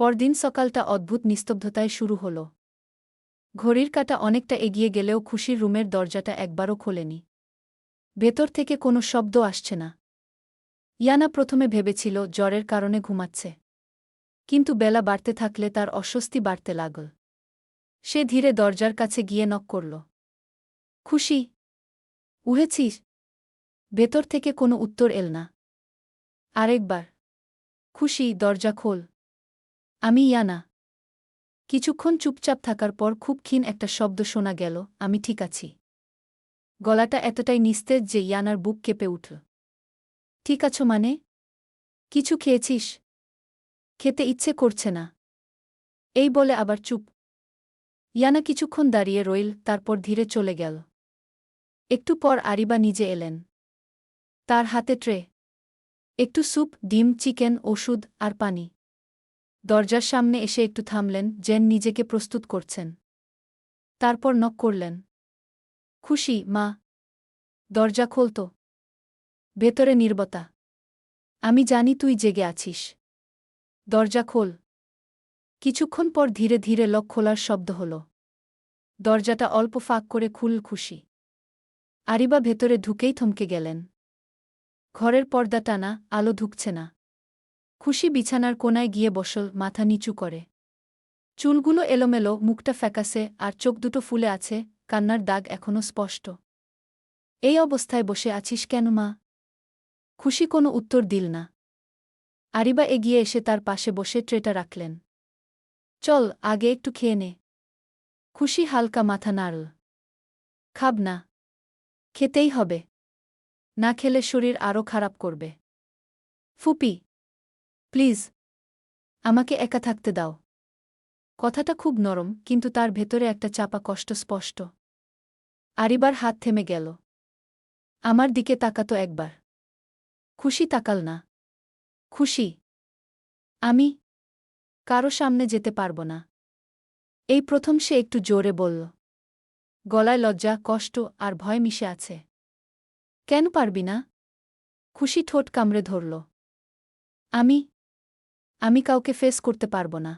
পরদিন সকালটা অদ্ভুত নিস্তব্ধতায় শুরু হল। ঘড়ির কাঁটা অনেকটা এগিয়ে গেলেও খুশির রুমের দরজাটা একবারও খোলেনি। ভেতর থেকে কোনো শব্দ আসছে না। ইয়ানা প্রথমে ভেবেছিল জ্বরের কারণে ঘুমাচ্ছে, কিন্তু বেলা বাড়তে থাকলে তার অস্বস্তি বাড়তে লাগল। সে ধীরে দরজার কাছে গিয়ে নক করল। খুশি, উঠেছিস? ভেতর থেকে কোনো উত্তর এল না। আরেকবার, খুশি, দরজা খোল। আমি ইয়ানা। কিছুক্ষণ চুপচাপ থাকার পর খুব ক্ষীণ একটা শব্দ শোনা গেল, আমি ঠিক আছি। গলাটা এতটাই নিস্তেজ যে ইয়ানার বুক কেঁপে উঠল। ঠিক আছো মানে? কিছু খেয়েছিস? খেতে ইচ্ছে করছে না। এই বলে আবার চুপ। ইয়ানা কিছুক্ষণ দাঁড়িয়ে রইল, তারপর ধীরে চলে গেল। একটু পর আরিবা নিজে এলেন। তার হাতে ট্রে। একটু স্যুপ, ডিম, চিকেন, ওষুধ আর পানি। দরজার সামনে এসে একটু থামলেন, যেন নিজেকে প্রস্তুত করছেন। তারপর নক করলেন। খুশি, মা। দরজা খোলত। ভেতরে নীরবতা। আমি জানি তুই জেগে আছিস। দরজা খোল। কিছুক্ষণ পর ধীরে ধীরে লক খোলার শব্দ হল। দরজাটা অল্প ফাঁক করে খুলল খুশি। আরিবা ভেতরে ঢুকেই থমকে গেলেন। ঘরের পর্দা টানা, আলো ঢুকছে না। খুশি বিছানার কোনায় গিয়ে বসল, মাথা নিচু করে। চুলগুলো এলোমেলো, মুখটা ফ্যাকাসে, আর চোখ দুটো ফুলে আছে, কান্নার দাগ এখনো স্পষ্ট। এই অবস্থায় বসে আছিস কেন, মা? খুশি কোনো উত্তর দিল না। আরিবা এগিয়ে এসে তার পাশে বসে ট্রেটা রাখলেন। চল, আগে একটু খেয়ে নে। খুশি হালকা মাথা নাড়ল। খাব না? খেতেই হবে। না খেলে শরীর আরও খারাপ করবে। ফুপি, প্লিজ, আমাকে একা থাকতে দাও। কথাটা খুব নরম, কিন্তু তার ভেতরে একটা চাপা কষ্ট স্পষ্ট। আরিবার হাত থেমে গেল। আমার দিকে তাকাতো একবার। খুশি তাকাল না। খুশি, আমি কারো সামনে যেতে পারব না। এই প্রথম সে একটু জোরে বলল। গলায় লজ্জা, কষ্ট আর ভয় মিশে আছে। কেন পারবি না? খুশি ঠোঁট কামড়ে ধরল। আমি আমি কাউকে ফেস করতে পারব না।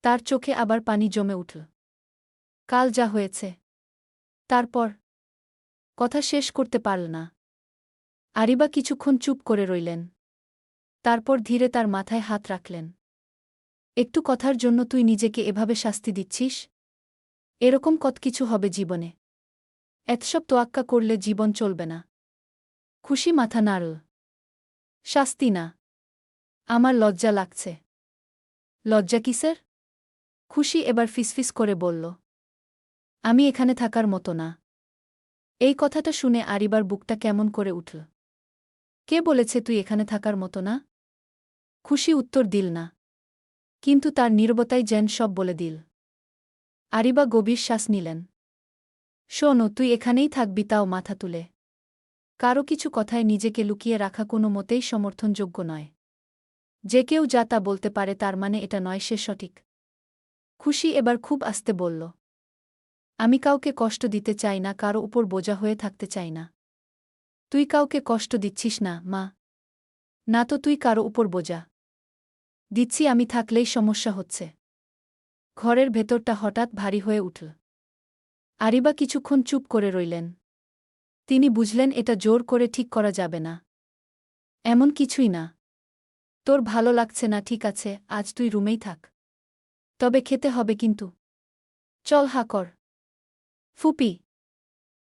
তার চোখে আবার পানি জমে উঠল। কাল যা হয়েছে। তারপর কথা শেষ করতে পারল না। আরিবা কিছুক্ষণ চুপ করে রইলেন। তারপর ধীরে তার মাথায় হাত রাখলেন। একটু কথার জন্য তুই নিজেকে এভাবে শাস্তি দিচ্ছিস? এরকম কত কিছু হবে জীবনে। এতসব তোয়াক্কা করলে জীবন চলবে না। খুশি মাথা নাড়ল। শাস্তি না। আমার লজ্জা লাগছে। লজ্জা কিসের? খুশি এবার ফিসফিস করে বলল। আমি এখানে থাকার মতো না। এই কথাটা শুনে আরিবার বুকটা কেমন করে উঠল। কে বলেছে তুই এখানে থাকার মতো না? খুশি উত্তর দিল না। কিন্তু তার নীরবতাই যেন সব বলে দিল। আরিবা গভীর শ্বাস নিলেন। শোনো, তুই এখানেই থাকবি, তাও মাথা তুলে। কারো কিছু কথায় নিজেকে লুকিয়ে রাখা কোনো মতেই সমর্থনযোগ্য নয়। যে কেউ যা তা বলতে পারে তার মানে এটা নয় সে সঠিক। খুশি এবার খুব আস্তে বলল। আমি কাউকে কষ্ট দিতে চাই না, কারো উপর বোঝা হয়ে থাকতে চাই না। তুই কাউকে কষ্ট দিচ্ছিস না, মা। না তো তুই কারো উপর বোঝা দিচ্ছি আমি থাকলেই সমস্যা হচ্ছে। ঘরের ভেতরটা হঠাৎ ভারী হয়ে উঠল। আরিবা কিছুক্ষণ চুপ করে রইলেন। তিনি বুঝলেন এটা জোর করে ঠিক করা যাবে না। এমন কিছুই না। তোর ভালো লাগছে না, ঠিক আছে, আজ তুই রুমেই থাক। তবে খেতে হবে কিন্তু। চল, হা কর। ফুপি,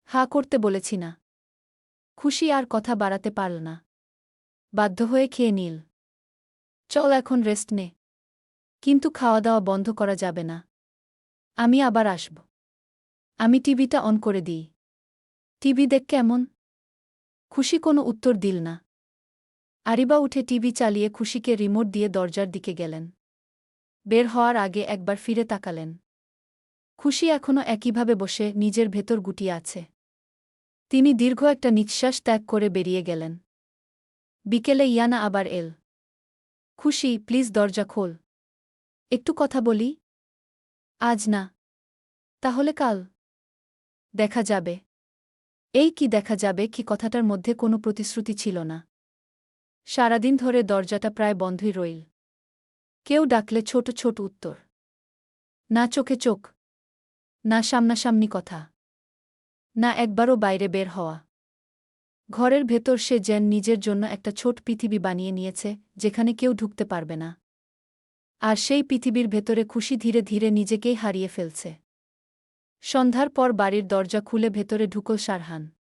হা করতে বলেছি না। খুশি আর কথা বাড়াতে পারল না। বাধ্য হয়ে খেয়ে নিল। চল, এখন রেস্ট নে। কিন্তু খাওয়া দাওয়া বন্ধ করা যাবে না। আমি আবার আসব। আমি টিভিটা অন করে দিই। টিভি দেখ কেমন? খুশি কোনো উত্তর দিল না। আরিবা উঠে টিভি চালিয়ে খুশিকে রিমোট দিয়ে দরজার দিকে গেলেন। বের হওয়ার আগে একবার ফিরে তাকালেন। খুশি এখনও একইভাবে বসে নিজের ভেতর গুটিয়ে আছে। তিনি দীর্ঘ একটা নিঃশ্বাস ত্যাগ করে বেরিয়ে গেলেন। বিকেলে ইয়ানা আবার এল। খুশি, প্লিজ দরজা খোল। একটু কথা বলি। আজ না। তাহলে কাল? দেখা যাবে। এই কি দেখা যাবে কি? কথাটার মধ্যে কোনো প্রতিশ্রুতি ছিল না। সারাদিন ধরে দরজাটা প্রায় বন্ধই রইল। কেউ ডাকলে ছোট ছোট উত্তর। না চোখে চোখ, না সামনাসামনি কথা, না একবারও বাইরে বের হওয়া। ঘরের ভেতর সে যেন নিজের জন্য একটা ছোট পৃথিবী বানিয়ে নিয়েছে, যেখানে কেউ ঢুকতে পারবে না। আর সেই পৃথিবীর ভেতরে খুশি ধীরে ধীরে নিজেকেই হারিয়ে ফেলছে। সন্ধ্যার পর বাড়ির দরজা খুলে ভেতরে ঢুকল সারহান।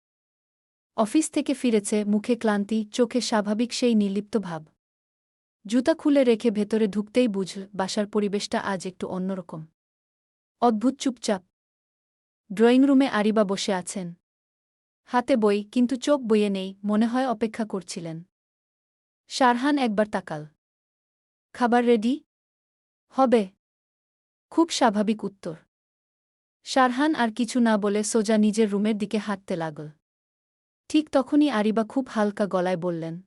অফিস থেকে ফিরেছে, মুখে ক্লান্তি, চোখে স্বাভাবিক সেই নির্লিপ্ত ভাব। জুতা খুলে রেখে ভেতরে ঢুকতেই বুঝল বাসার পরিবেশটা আজ একটু অন্যরকম। অদ্ভুত চুপচাপ। ড্রয়িং রুমে আরিবা বসে আছেন। হাতে বই, কিন্তু চোখ বইয়ে নেই, মনে হয় অপেক্ষা করছিলেন। সারহান একবার তাকাল। খাবার রেডি? হবে। খুব স্বাভাবিক উত্তর। সারহান আর কিছু না বলে সোজা নিজের রুমের দিকে হাঁটতে লাগল। ঠিক তখনই আরিবা খুব হালকা গলায় বললেন,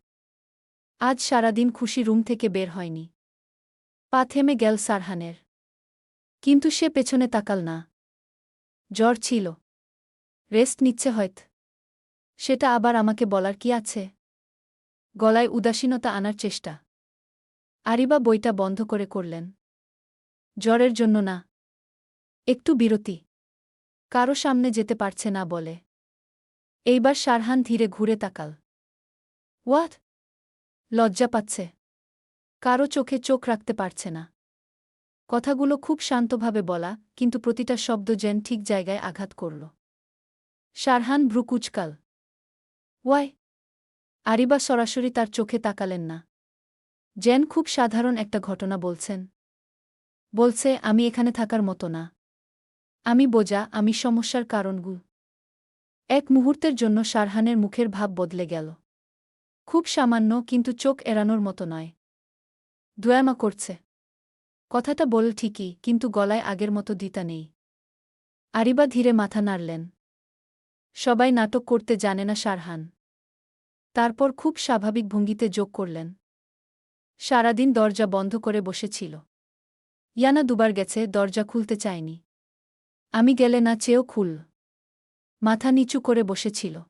আজ সারাদিন খুশি রুম থেকে বের হয়নি। পা থেমে গেল সারহানের। কিন্তু সে পেছনে তাকাল না। জ্বর ছিল। রেস্ট নিচ্ছে হয়ত। সেটা আবার আমাকে বলার কি আছে? গলায় উদাসীনতা আনার চেষ্টা। আরিবা বইটা বন্ধ করে করলেন। জ্বরের জন্য না। একটু বিরতি। কারো সামনে যেতে পারছে না বলে। এইবার সারহান ধীরে ঘুরে তাকাল। হোয়াট? লজ্জা পাচ্ছে। কারো চোখে চোখ রাখতে পারছে না। কথাগুলো খুব শান্তভাবে বলা, কিন্তু প্রতিটা শব্দ যেন ঠিক জায়গায় আঘাত করল। সারহান ভ্রু কুঁচকাল। ওয়াই? আরিবা সরাসরি তার চোখে তাকালেন না। যেন খুব সাধারণ একটা ঘটনা বলছেন। বলছে, আমি এখানে থাকার মতো না। আমি বোঝা, আমি সমস্যার কারণগুলো। এক মুহূর্তের জন্য সারহানের মুখের ভাব বদলে গেল। খুব সামান্য, কিন্তু চোখ এড়ানোর মতো নয়। দোয়ামা করছে। কথাটা বল ঠিকই, কিন্তু গলায় আগের মতো দ্বিতা নেই। আরিবা ধীরে মাথা নাড়লেন। সবাই নাটক করতে জানে না সারহান। তারপর খুব স্বাভাবিক ভঙ্গিতে যোগ করলেন, সারাদিন দরজা বন্ধ করে বসেছিল। ইয়ানা দুবার গেছে, দরজা খুলতে চায়নি। আমি গেলে না চেয়েও খুলল। মাথা নিচু করে বসেছিল।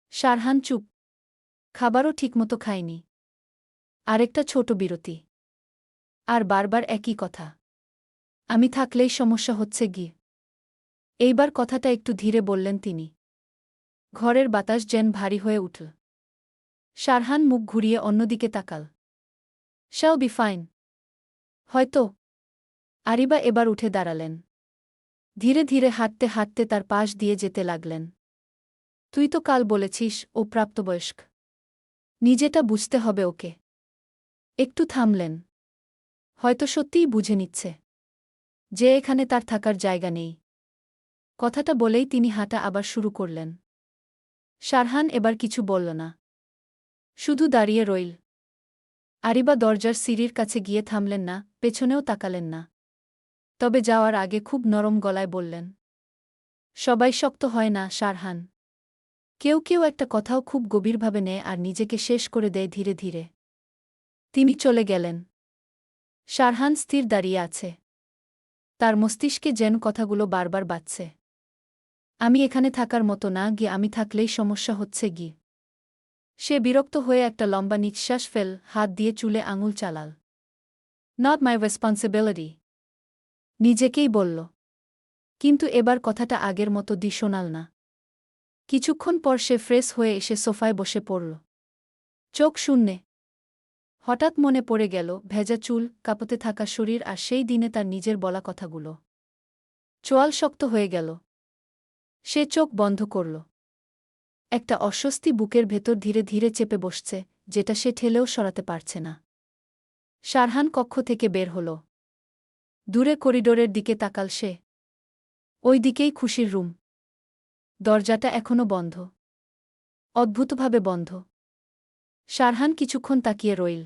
সারহান চুপ। খাবারও ঠিকমতো খায়নি। আরেকটা ছোট বিরতি। আর বারবার একই কথা। আমি থাকলেই সমস্যা হচ্ছে গিয়ে। এইবার কথাটা একটু ধীরে বললেন তিনি। ঘরের বাতাস যেন ভারী হয়ে উঠল। সারহান মুখ ঘুরিয়ে অন্যদিকে তাকাল। শাও বি ফাইন। হয়তো। আরিবা এবার উঠে দাঁড়ালেন। ধীরে ধীরে হাঁটতে হাঁটতে তার পাশ দিয়ে যেতে লাগলেন। তুই তো কাল বলেছিস ও প্রাপ্তবয়স্ক। নিজেটা বুঝতে হবে ওকে। একটু থামলেন। হয়তো সত্যিই বুঝে নিচ্ছে যে এখানে তার থাকার জায়গা নেই। কথাটা বলেই তিনি হাঁটা আবার শুরু করলেন। সারহান এবার কিছু বলল না। শুধু দাঁড়িয়ে রইল। আরিবা দরজার সিঁড়ির কাছে গিয়ে থামলেন না, পেছনেও তাকালেন না। তবে যাওয়ার আগে খুব নরম গলায় বললেন, সবাই শক্ত হয় না সারহান। কেউ কেউ একটা কথাও খুব গভীরভাবে নেয় আর নিজেকে শেষ করে দেয় ধীরে ধীরে। তিনি চলে গেলেন। সারহান স্থির দাঁড়িয়ে আছে। তার মস্তিষ্কে যেন কথাগুলো বারবার বাজছে। আমি এখানে থাকার মতো না, গিয়ে আমি থাকলেই সমস্যা হচ্ছে গিয়ে। সে বিরক্ত হয়ে একটা লম্বা নিঃশ্বাস ফেল, হাত দিয়ে চুলে আঙুল চালাল। Not my responsibility. নিজেকেই বলল। কিন্তু এবার কথাটা আগের মতো শোনাল না। কিছুক্ষণ পর সে ফ্রেশ হয়ে এসে সোফায় বসে পড়ল। চোখ শূন্যে। হঠাৎ মনে পড়ে গেল ভেজা চুল, কাঁপতে থাকা শরীর আর সেই দিনে তার নিজের বলা কথাগুলো। চোয়াল শক্ত হয়ে গেল। সে চোখ বন্ধ করল। একটা অস্বস্তি বুকের ভেতর ধীরে ধীরে চেপে বসছে, যেটা সে ঠেলেও সরাতে পারছে না। সারহান কক্ষ থেকে বের হল। দূরে করিডোরের দিকে তাকাল সে। ওই দিকেই খুশির রুম। দরজাটা এখনো বন্ধ। অদ্ভুতভাবে বন্ধ। সারহান কিছুক্ষণ তাকিয়ে রইল।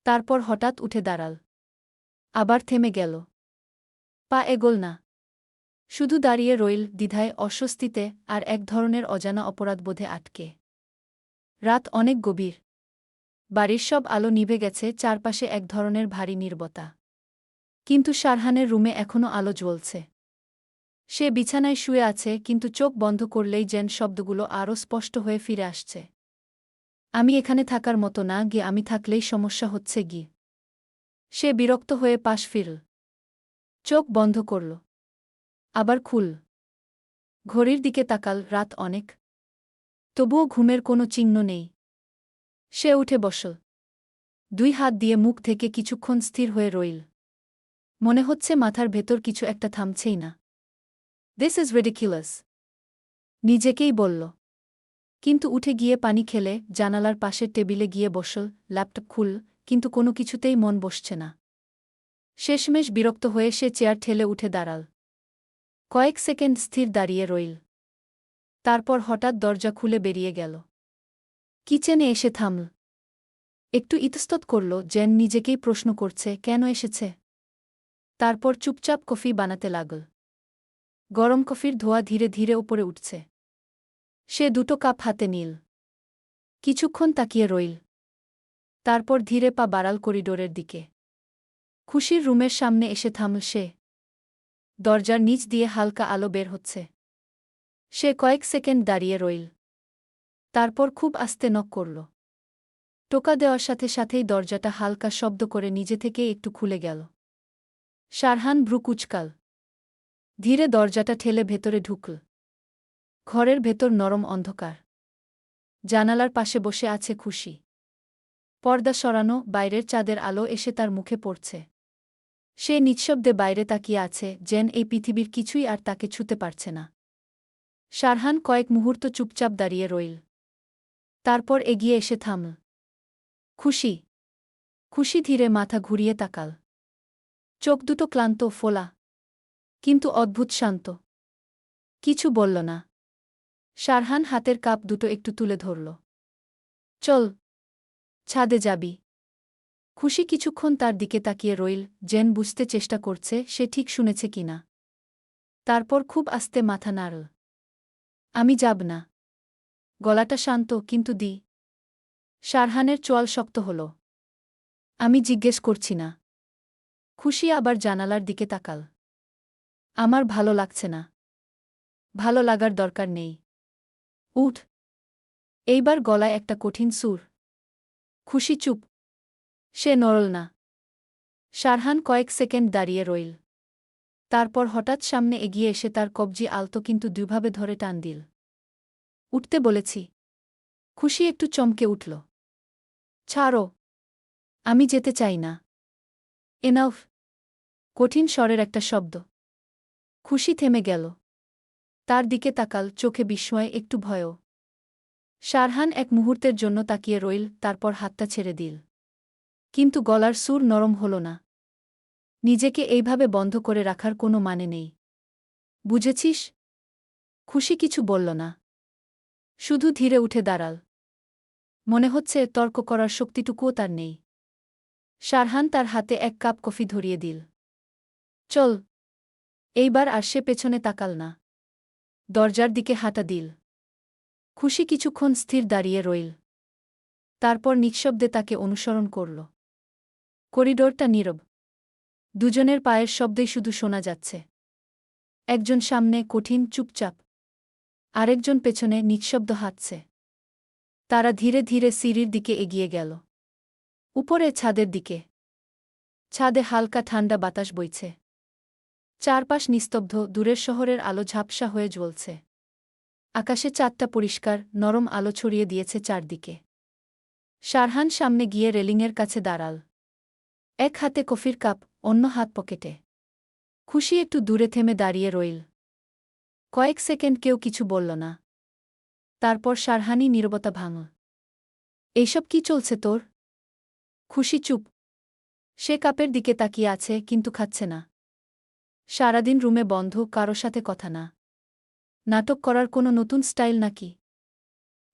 তারপর হঠাৎ উঠে দাঁড়াল। আবার থেমে গেল। পা এগোল না। শুধু দাঁড়িয়ে রইল, দ্বিধায়, অস্বস্তিতে, আর এক ধরনের অজানা অপরাধবোধে আটকে। রাত অনেক গভীর। বাড়ির সব আলো নিভে গেছে, চারপাশে এক ধরনের ভারী নীরবতা। কিন্তু সারহানের রুমে এখনো আলো জ্বলছে। সে বিছানায় শুয়ে আছে, কিন্তু চোখ বন্ধ করলেই যেন শব্দগুলো আরও স্পষ্ট হয়ে ফিরে আসছে। আমি এখানে থাকার মতো না, গিয়ে আমি থাকলেই সমস্যা হচ্ছে গিয়ে। সে বিরক্ত হয়ে পাশ ফিরল। চোখ বন্ধ করল। আবার খুল। ঘড়ির দিকে তাকাল, রাত অনেক। তবুও ঘুমের কোনো চিহ্ন নেই। সে উঠে বসল। 2 হাত দিয়ে মুখ থেকে কিছুক্ষণ স্থির হয়ে রইল। মনে হচ্ছে মাথার ভেতর কিছু একটা থামছেই না। দিস ইজ রিডিকুলাস, নিজেকেই বলল। কিন্তু উঠে গিয়ে পানি খেলে জানালার পাশের টেবিলে গিয়ে বসল, ল্যাপটপ খুল, কিন্তু কোনো কিছুতেই মন বসছে না। শেষমেশ বিরক্ত হয়ে সে চেয়ার ঠেলে উঠে দাঁড়াল। কয়েক সেকেন্ড স্থির দাঁড়িয়ে রইল। তারপর হঠাৎ দরজা খুলে বেরিয়ে গেল। কিচেনে এসে থামল। একটু ইতস্তত করল, যেন নিজেকেই প্রশ্ন করছে কেন এসেছে। তারপর চুপচাপ কফি বানাতে লাগল। গরম কফির ধোঁয়া ধীরে ধীরে উপরে উঠছে। সে 2 কাপ হাতে নিল। কিছুক্ষণ তাকিয়ে রইল। তারপর ধীরে পা বাড়াল করিডোরের দিকে। খুশির রুমের সামনে এসে থামল সে। দরজার নিচ দিয়ে হালকা আলো বের হচ্ছে। সে কয়েক সেকেন্ড দাঁড়িয়ে রইল। তারপর খুব আস্তে নক করল। টোকা দেওয়ার সাথে সাথেই দরজাটা হালকা শব্দ করে নিজে থেকেই একটু খুলে গেল। শারহান ভ্রু কুঁচকাল। ধীরে দরজাটা ঠেলে ভেতরে ঢুকল। ঘরের ভেতর নরম অন্ধকার। জানালার পাশে বসে আছে খুশি। পর্দা সরানো, বাইরের চাঁদের আলো এসে তার মুখে পড়ছে। সে নিঃশব্দে বাইরে তাকিয়ে আছে, যেন এই পৃথিবীর কিছুই আর তাকে ছুতে পারছে না। শারহান কয়েক মুহূর্ত চুপচাপ দাঁড়িয়ে রইল। তারপর এগিয়ে এসে থামল। খুশি। খুশি ধীরে মাথা ঘুরিয়ে তাকাল। চোখ দুটো ক্লান্ত, ফোলা, কিন্তু অদ্ভুত শান্ত। কিছু বলল না। শারহান হাতের কাপ দুটো একটু তুলে ধরল। চল, ছাদে যাবি। খুশি কিছুক্ষণ তার দিকে তাকিয়ে রইল, যেন বুঝতে চেষ্টা করছে সে ঠিক শুনেছে কিনা। তারপর খুব আস্তে মাথা নাড়ল। আমি যাব না। গলাটা শান্ত, কিন্তু দি। শারহানের চোয়াল শক্ত হল। আমি জিজ্ঞেস করছি না। খুশি আবার জানালার দিকে তাকাল। আমার ভালো লাগছে না। ভালো লাগার দরকার নেই। উঠ। এইবার গলায় একটা কঠিন সুর। খুশি চুপ। সে নড়ল না। শারহান কয়েক সেকেন্ড দাঁড়িয়ে রইল। তারপর হঠাৎ সামনে এগিয়ে এসে তার কবজি আলতো কিন্তু দুভাবে ধরে টান দিল। উঠতে বলেছি। খুশি একটু চমকে উঠল। ছাড়ো। আমি যেতে চাই না। এনাফ। কঠিন স্বরের একটা শব্দ। খুশি থেমে গেল। তার দিকে তাকাল, চোখে বিস্ময়, একটু ভয়ও। শারহান এক মুহূর্তের জন্য তাকিয়ে রইল, তারপর হাতটা ছেড়ে দিল। কিন্তু গলার সুর নরম হল না। নিজেকে এইভাবে বন্ধ করে রাখার কোনো মানে নেই। বুঝেছিস? খুশি কিছু বলল না। শুধু ধীরে উঠে দাঁড়াল। মনে হচ্ছে তর্ক করার শক্তিটুকুও তার নেই। শারহান তার হাতে 1 কাপ কফি ধরিয়ে দিল। চল। এইবার আর সে পেছনে তাকাল না। দরজার দিকে হাঁটা দিল। খুশি কিছুক্ষণ স্থির দাঁড়িয়ে রইল। তারপর নিঃশব্দে তাকে অনুসরণ করল। করিডোরটা নীরব। দুজনের পায়ের শব্দই শুধু শোনা যাচ্ছে। একজন সামনে, কঠিন, চুপচাপ। আরেকজন পেছনে, নিঃশব্দ হাঁটছে। তারা ধীরে ধীরে সিঁড়ির দিকে এগিয়ে গেল। উপরে ছাদের দিকে। ছাদে হালকা ঠান্ডা বাতাস বইছে। চারপাশ নিস্তব্ধ, দূরের শহরের আলো ঝাপসা হয়ে জ্বলছে। আকাশে চাঁদটা পরিষ্কার, নরম আলো ছড়িয়ে দিয়েছে চারদিকে। শারহান সামনে গিয়ে রেলিংয়ের কাছে দাঁড়াল। এক হাতে কফির কাপ, অন্য হাত পকেটে। খুশি একটু দূরে থেমে দাঁড়িয়ে রইল। কয়েক সেকেন্ড কেউ কিছু বলল না। তারপর শারহানই নীরবতা ভাঙল। এইসব কি চলছে তোর? খুশি চুপ। সে কাপের দিকে তাকিয়ে আছে, কিন্তু খাচ্ছে না। সারাদিন রুমে বন্ধ, কারো সাথে কথা না। নাটক করার কোনো নতুন স্টাইল নাকি?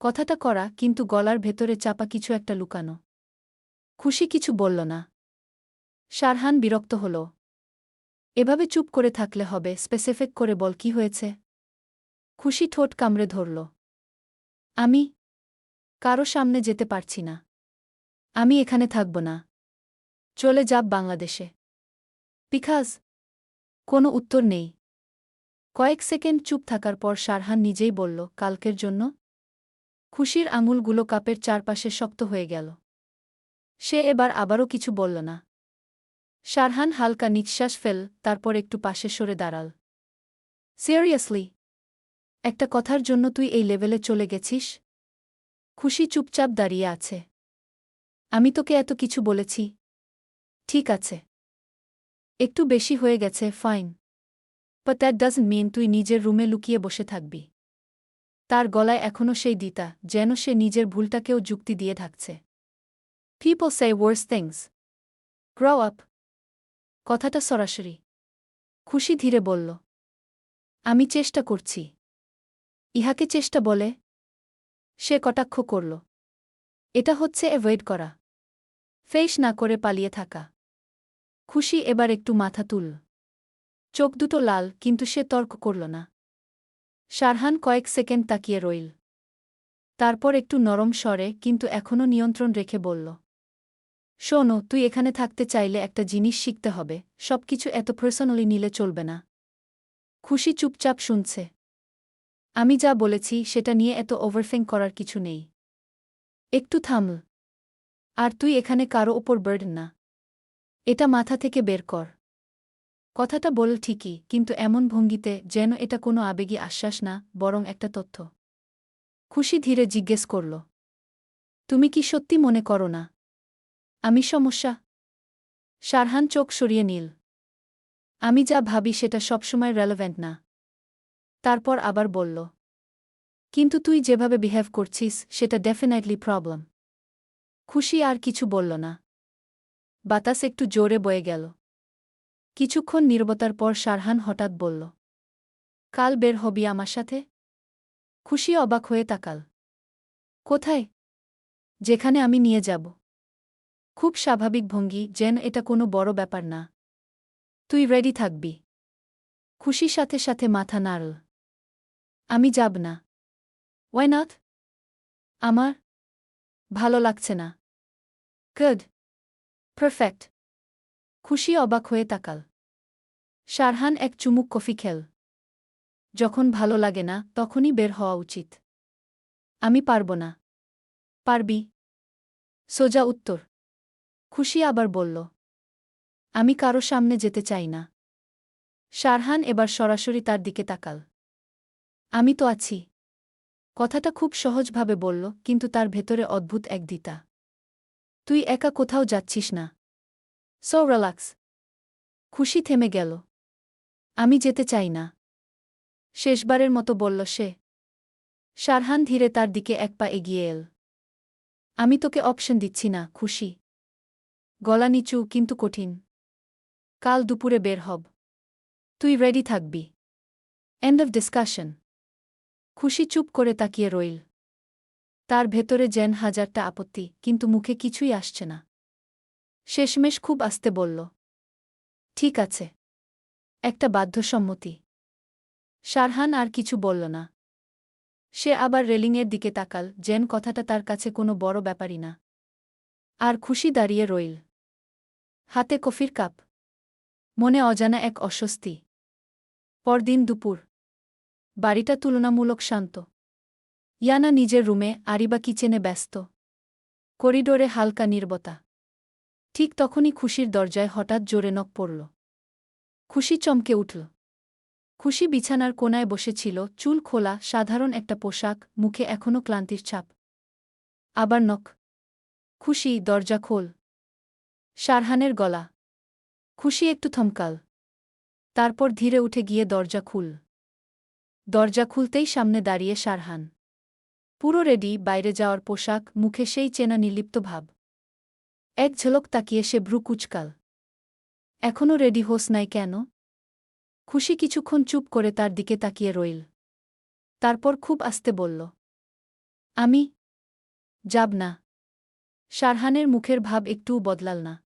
কথাটা করা, কিন্তু গলার ভেতরে চাপা কিছু একটা লুকানো। খুশি কিছু বলল না। শারহান বিরক্ত হল। এভাবে চুপ করে থাকলে হবে, স্পেসিফিক করে বল কি হয়েছে। খুশি ঠোঁট কামড়ে ধরল। আমি কারো সামনে যেতে পারছি না। আমি এখানে থাকব না। চলে যাব বাংলাদেশে। বিকজ। কোনো উত্তর নেই। কয়েক সেকেন্ড চুপ থাকার পর শারহান নিজেই বলল, কালকের জন্য। খুশির আঙুলগুলো কাপের চারপাশে শক্ত হয়ে গেল। সে এবার আবারও কিছু বলল না। শারহান হালকা নিঃশ্বাস ফেল, তারপর একটু পাশে সরে দাঁড়াল। সিরিয়াসলি? একটা কথার জন্য তুই এই লেভেলে চলে গেছিস? খুশি চুপচাপ দাঁড়িয়ে আছে। আমি তোকে এত কিছু বলেছি। ঠিক আছে। একটু বেশি হয়ে গেছে, fine. But that doesn't mean তুই নিজের রুমে লুকিয়ে বসে থাকবি। তার গলায় এখনও সেই দিতা, যেন সে নিজের ভুলটাকেও যুক্তি দিয়ে ঢাকছে। People say worse things. Grow up. কথাটা সরাসরি। খুশি ধীরে বলল। আমি চেষ্টা করছি। ইহাকে চেষ্টা বলে? সে কটাক্ষ করল। এটা হচ্ছে অ্যাভয়েড করা। ফেস না করে পালিয়ে থাকা। খুশি এবার একটু মাথা তুলল। চোখ দুটো লাল, কিন্তু সে তর্ক করল না। শারহান কয়েক সেকেন্ড তাকিয়ে রইল। তারপর একটু নরম স্বরে, কিন্তু এখনও নিয়ন্ত্রণ রেখে বলল। শোনো, তুই এখানে থাকতে চাইলে একটা জিনিস শিখতে হবে, সবকিছু এত পার্সোনালি নিলে চলবে না। খুশি চুপচাপ শুনছে। আমি যা বলেছি সেটা নিয়ে এত ওভারথিংক করার কিছু নেই। একটু থামল। আর তুই এখানে কারো ওপর বার্ডেন না। এটা মাথা থেকে বের কর। কথাটা বল ঠিকই, কিন্তু এমন ভঙ্গিতে যেন এটা কোনো আবেগী আশ্বাস না, বরং একটা তথ্য। খুশি ধীরে জিজ্ঞেস করল। তুমি কি সত্যি মনে করো না আমি সমস্যা? শারহান চোখ সরিয়ে নিল। আমি যা ভাবি সেটা সবসময় রেলেভেন্ট না। তারপর আবার বলল। কিন্তু তুই যেভাবে বিহেভ করছিস সেটা ডেফিনেটলি প্রবলেম। খুশি আর কিছু বলল না। বাতাস একটু জোরে বয়ে গেল। কিছুক্ষণ নীরবতার পর শারহান হঠাৎ বলল। কাল বের হবি আমার সাথে? খুশি অবাক হয়ে তাকাল। কোথায়? যেখানে আমি নিয়ে যাব। খুব স্বাভাবিক ভঙ্গি, যেন এটা কোনো বড় ব্যাপার না। তুই রেডি থাকবি? খুশির সাথে সাথে মাথা নাড়ল। আমি যাব না। Why not? আমার ভালো লাগছে না। গুড। পারফেক্ট। খুশি অবাক হয়ে তাকাল। শারহান এক চুমুক কফি খেল। যখন ভালো লাগে না তখনই বের হওয়া উচিত। আমি পারব না। পারবি। সোজা উত্তর। খুশি আবার বলল। আমি কারো সামনে যেতে চাই না। শারহান এবার সরাসরি তার দিকে তাকাল। আমি তো আছি। কথাটা খুব সহজভাবে বলল, কিন্তু তার ভেতরে অদ্ভুত এক দ্বিধা। তুই একা কোথাও যাচ্ছিস না। So relax. খুশি থেমে গেল। আমি যেতে চাই না। শেষবারের মতো বলল সে। শারহান ধীরে তার দিকে এক পা এগিয়ে এল। আমি তোকে অপশন দিচ্ছি না, খুশি। গলা নিচু কিন্তু কঠিন। কাল দুপুরে বের হব। তুই রেডি থাকবি। End of discussion. খুশি চুপ করে তাকিয়ে রইল। তার ভেতরে যেন হাজারটা আপত্তি, কিন্তু মুখে কিছুই আসছে না। শেষমেশ খুব আস্তে বলল। ঠিক আছে। একটা বাধ্যসম্মতি। শারহান আর কিছু বলল না। সে আবার রেলিংয়ের দিকে তাকাল, যেন কথাটা তার কাছে কোনো বড় ব্যাপারই না। আর খুশি দাঁড়িয়ে রইল। হাতে কফির কাপ। মনে অজানা এক অস্বস্তি। পরদিন দুপুর। বাড়িটা তুলনামূলক শান্ত। ইয়ানা নিজের রুমে, আরিবা কিচেনে ব্যস্ত। করিডোরে হালকা নীরবতা। ঠিক তখনই খুশির দরজায় হঠাৎ জোরে নক পড়ল। খুশি চমকে উঠল। খুশি বিছানার কোনায় বসেছিল, চুল খোলা, সাধারণ একটা পোশাক, মুখে এখনও ক্লান্তির ছাপ। আবার নক। খুশি, দরজা খোল। শারহানের গলা। খুশি একটু থমকাল। তারপর ধীরে উঠে গিয়ে দরজা খুল। দরজা খুলতেই সামনে দাঁড়িয়ে শারহান। পুরো রেডি, বাইরে যাওয়ার পোশাক, মুখে সেই চেনা নির্লিপ্ত ভাব। এক ঝলক তাকিয়ে সে ভ্রু কুঁচকাল। এখনও রেডি হোস নাই কেন? খুশি কিছুক্ষণ চুপ করে তার দিকে তাকিয়ে রইল। তারপর খুব আস্তে বলল। আমি যাব না। শারহানের মুখের ভাব একটুও বদলাল না।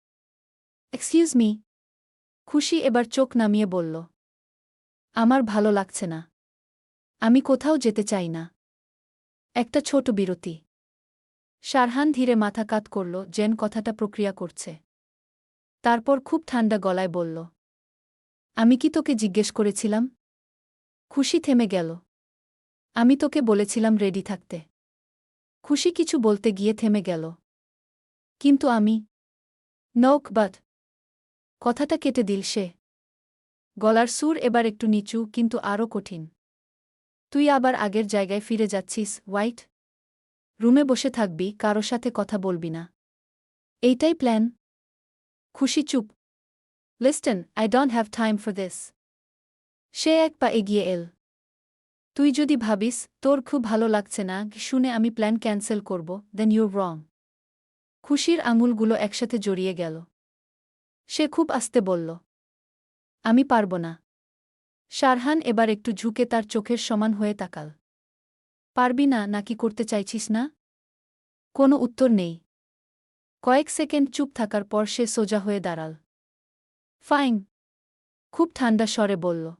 Excuse me. খুশি এবার চোখ নামিয়ে বলল। আমার ভালো লাগছে না। আমি কোথাও যেতে চাই না। একটা ছোট বিরতি। শারহান ধীরে মাথা কাত করল, যেন কথাটা প্রক্রিয়া করছে। তারপর খুব ঠান্ডা গলায় বলল। আমি কি তোকে জিজ্ঞেস করেছিলাম? খুশি থেমে গেল। আমি তোকে বলেছিলাম রেডি থাকতে। খুশি কিছু বলতে গিয়ে থেমে গেল। কিন্তু আমি। নৌক বাট। কথাটা কেটে দিল সে। গলার সুর এবার একটু নিচু কিন্তু আরও কঠিন। তুই আবার আগের জায়গায় ফিরে যাচ্ছিস, হোয়াইট? রুমে বসে থাকবি, কারো সাথে কথা বলবি না। এইটাই প্ল্যান? খুশি চুপ। Listen, I don't have time for this. সে এক পা এগিয়ে এল। তুই যদি ভাবিস তোর খুব ভালো লাগছে না শুনে আমি প্ল্যান ক্যান্সেল করব, দেন ইউর রং। খুশির আঙুলগুলো একসাথে জড়িয়ে গেল। সে খুব আস্তে বলল, আমি পারব না। শারহান এবার একটু ঝুঁকে তার চোখের সমান হয়ে তাকাল। পারবি না নাকি করতে চাইছিস না? কোনো উত্তর নেই। কয়েক সেকেন্ড চুপ থাকার পর সে সোজা হয়ে দাঁড়াল। ফাইন। খুব ঠান্ডা স্বরে বলল।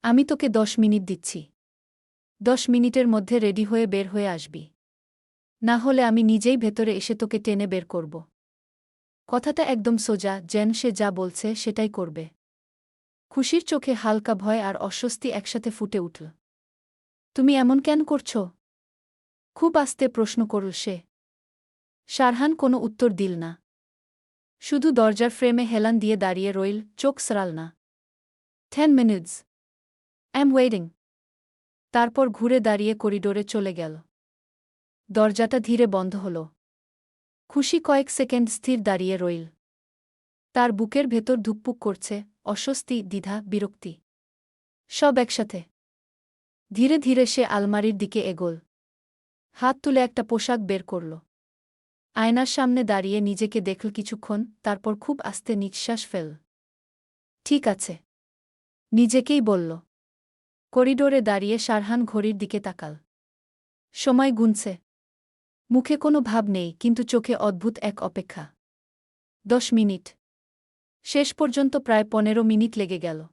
আমি তোকে 10 মিনিট দিচ্ছি। 10 মিনিটের মধ্যে রেডি হয়ে বের হয়ে আসবি। না হলে আমি নিজেই ভেতরে এসে তোকে টেনে বের করব। কথাটা একদম সোজা, যেন সে যা বলছে সেটাই করবে। খুশির চোখে হালকা ভয় আর অস্বস্তি একসাথে ফুটে উঠল। তুমি এমন কেন করছ? খুব আস্তে প্রশ্ন করল সে। শারহান কোনো উত্তর দিল না। শুধু দরজার ফ্রেমে হেলান দিয়ে দাঁড়িয়ে রইল, চোখ সরাল না। 10 মিনিটস। I am waiting. তারপর ঘুরে দাঁড়িয়ে করিডোরে চলে গেল। দরজাটা ধীরে বন্ধ হল। খুশি কয়েক সেকেন্ড স্থির দাঁড়িয়ে রইল। তার বুকের ভেতর ধুকপুক করছে, অস্বস্তি, দ্বিধা, বিরক্তি। সব একসাথে। ধীরে ধীরে সে আলমারির দিকে এগোল। হাত তুলে একটা পোশাক বের করল। আয়নার সামনে দাঁড়িয়ে নিজেকে দেখল কিছুক্ষণ, তারপর খুব আস্তে নিঃশ্বাস ফেল। ঠিক আছে, নিজেকেই বলল। করিডোরে দাঁড়িয়ে শারহান ঘড়ির দিকে তাকাল। সময় গুনছে। মুখে কোনো ভাব নেই, কিন্তু চোখে অদ্ভুত এক অপেক্ষা। 10 মিনিট। শেষ পর্যন্ত প্রায় 15 মিনিট লেগে গেল।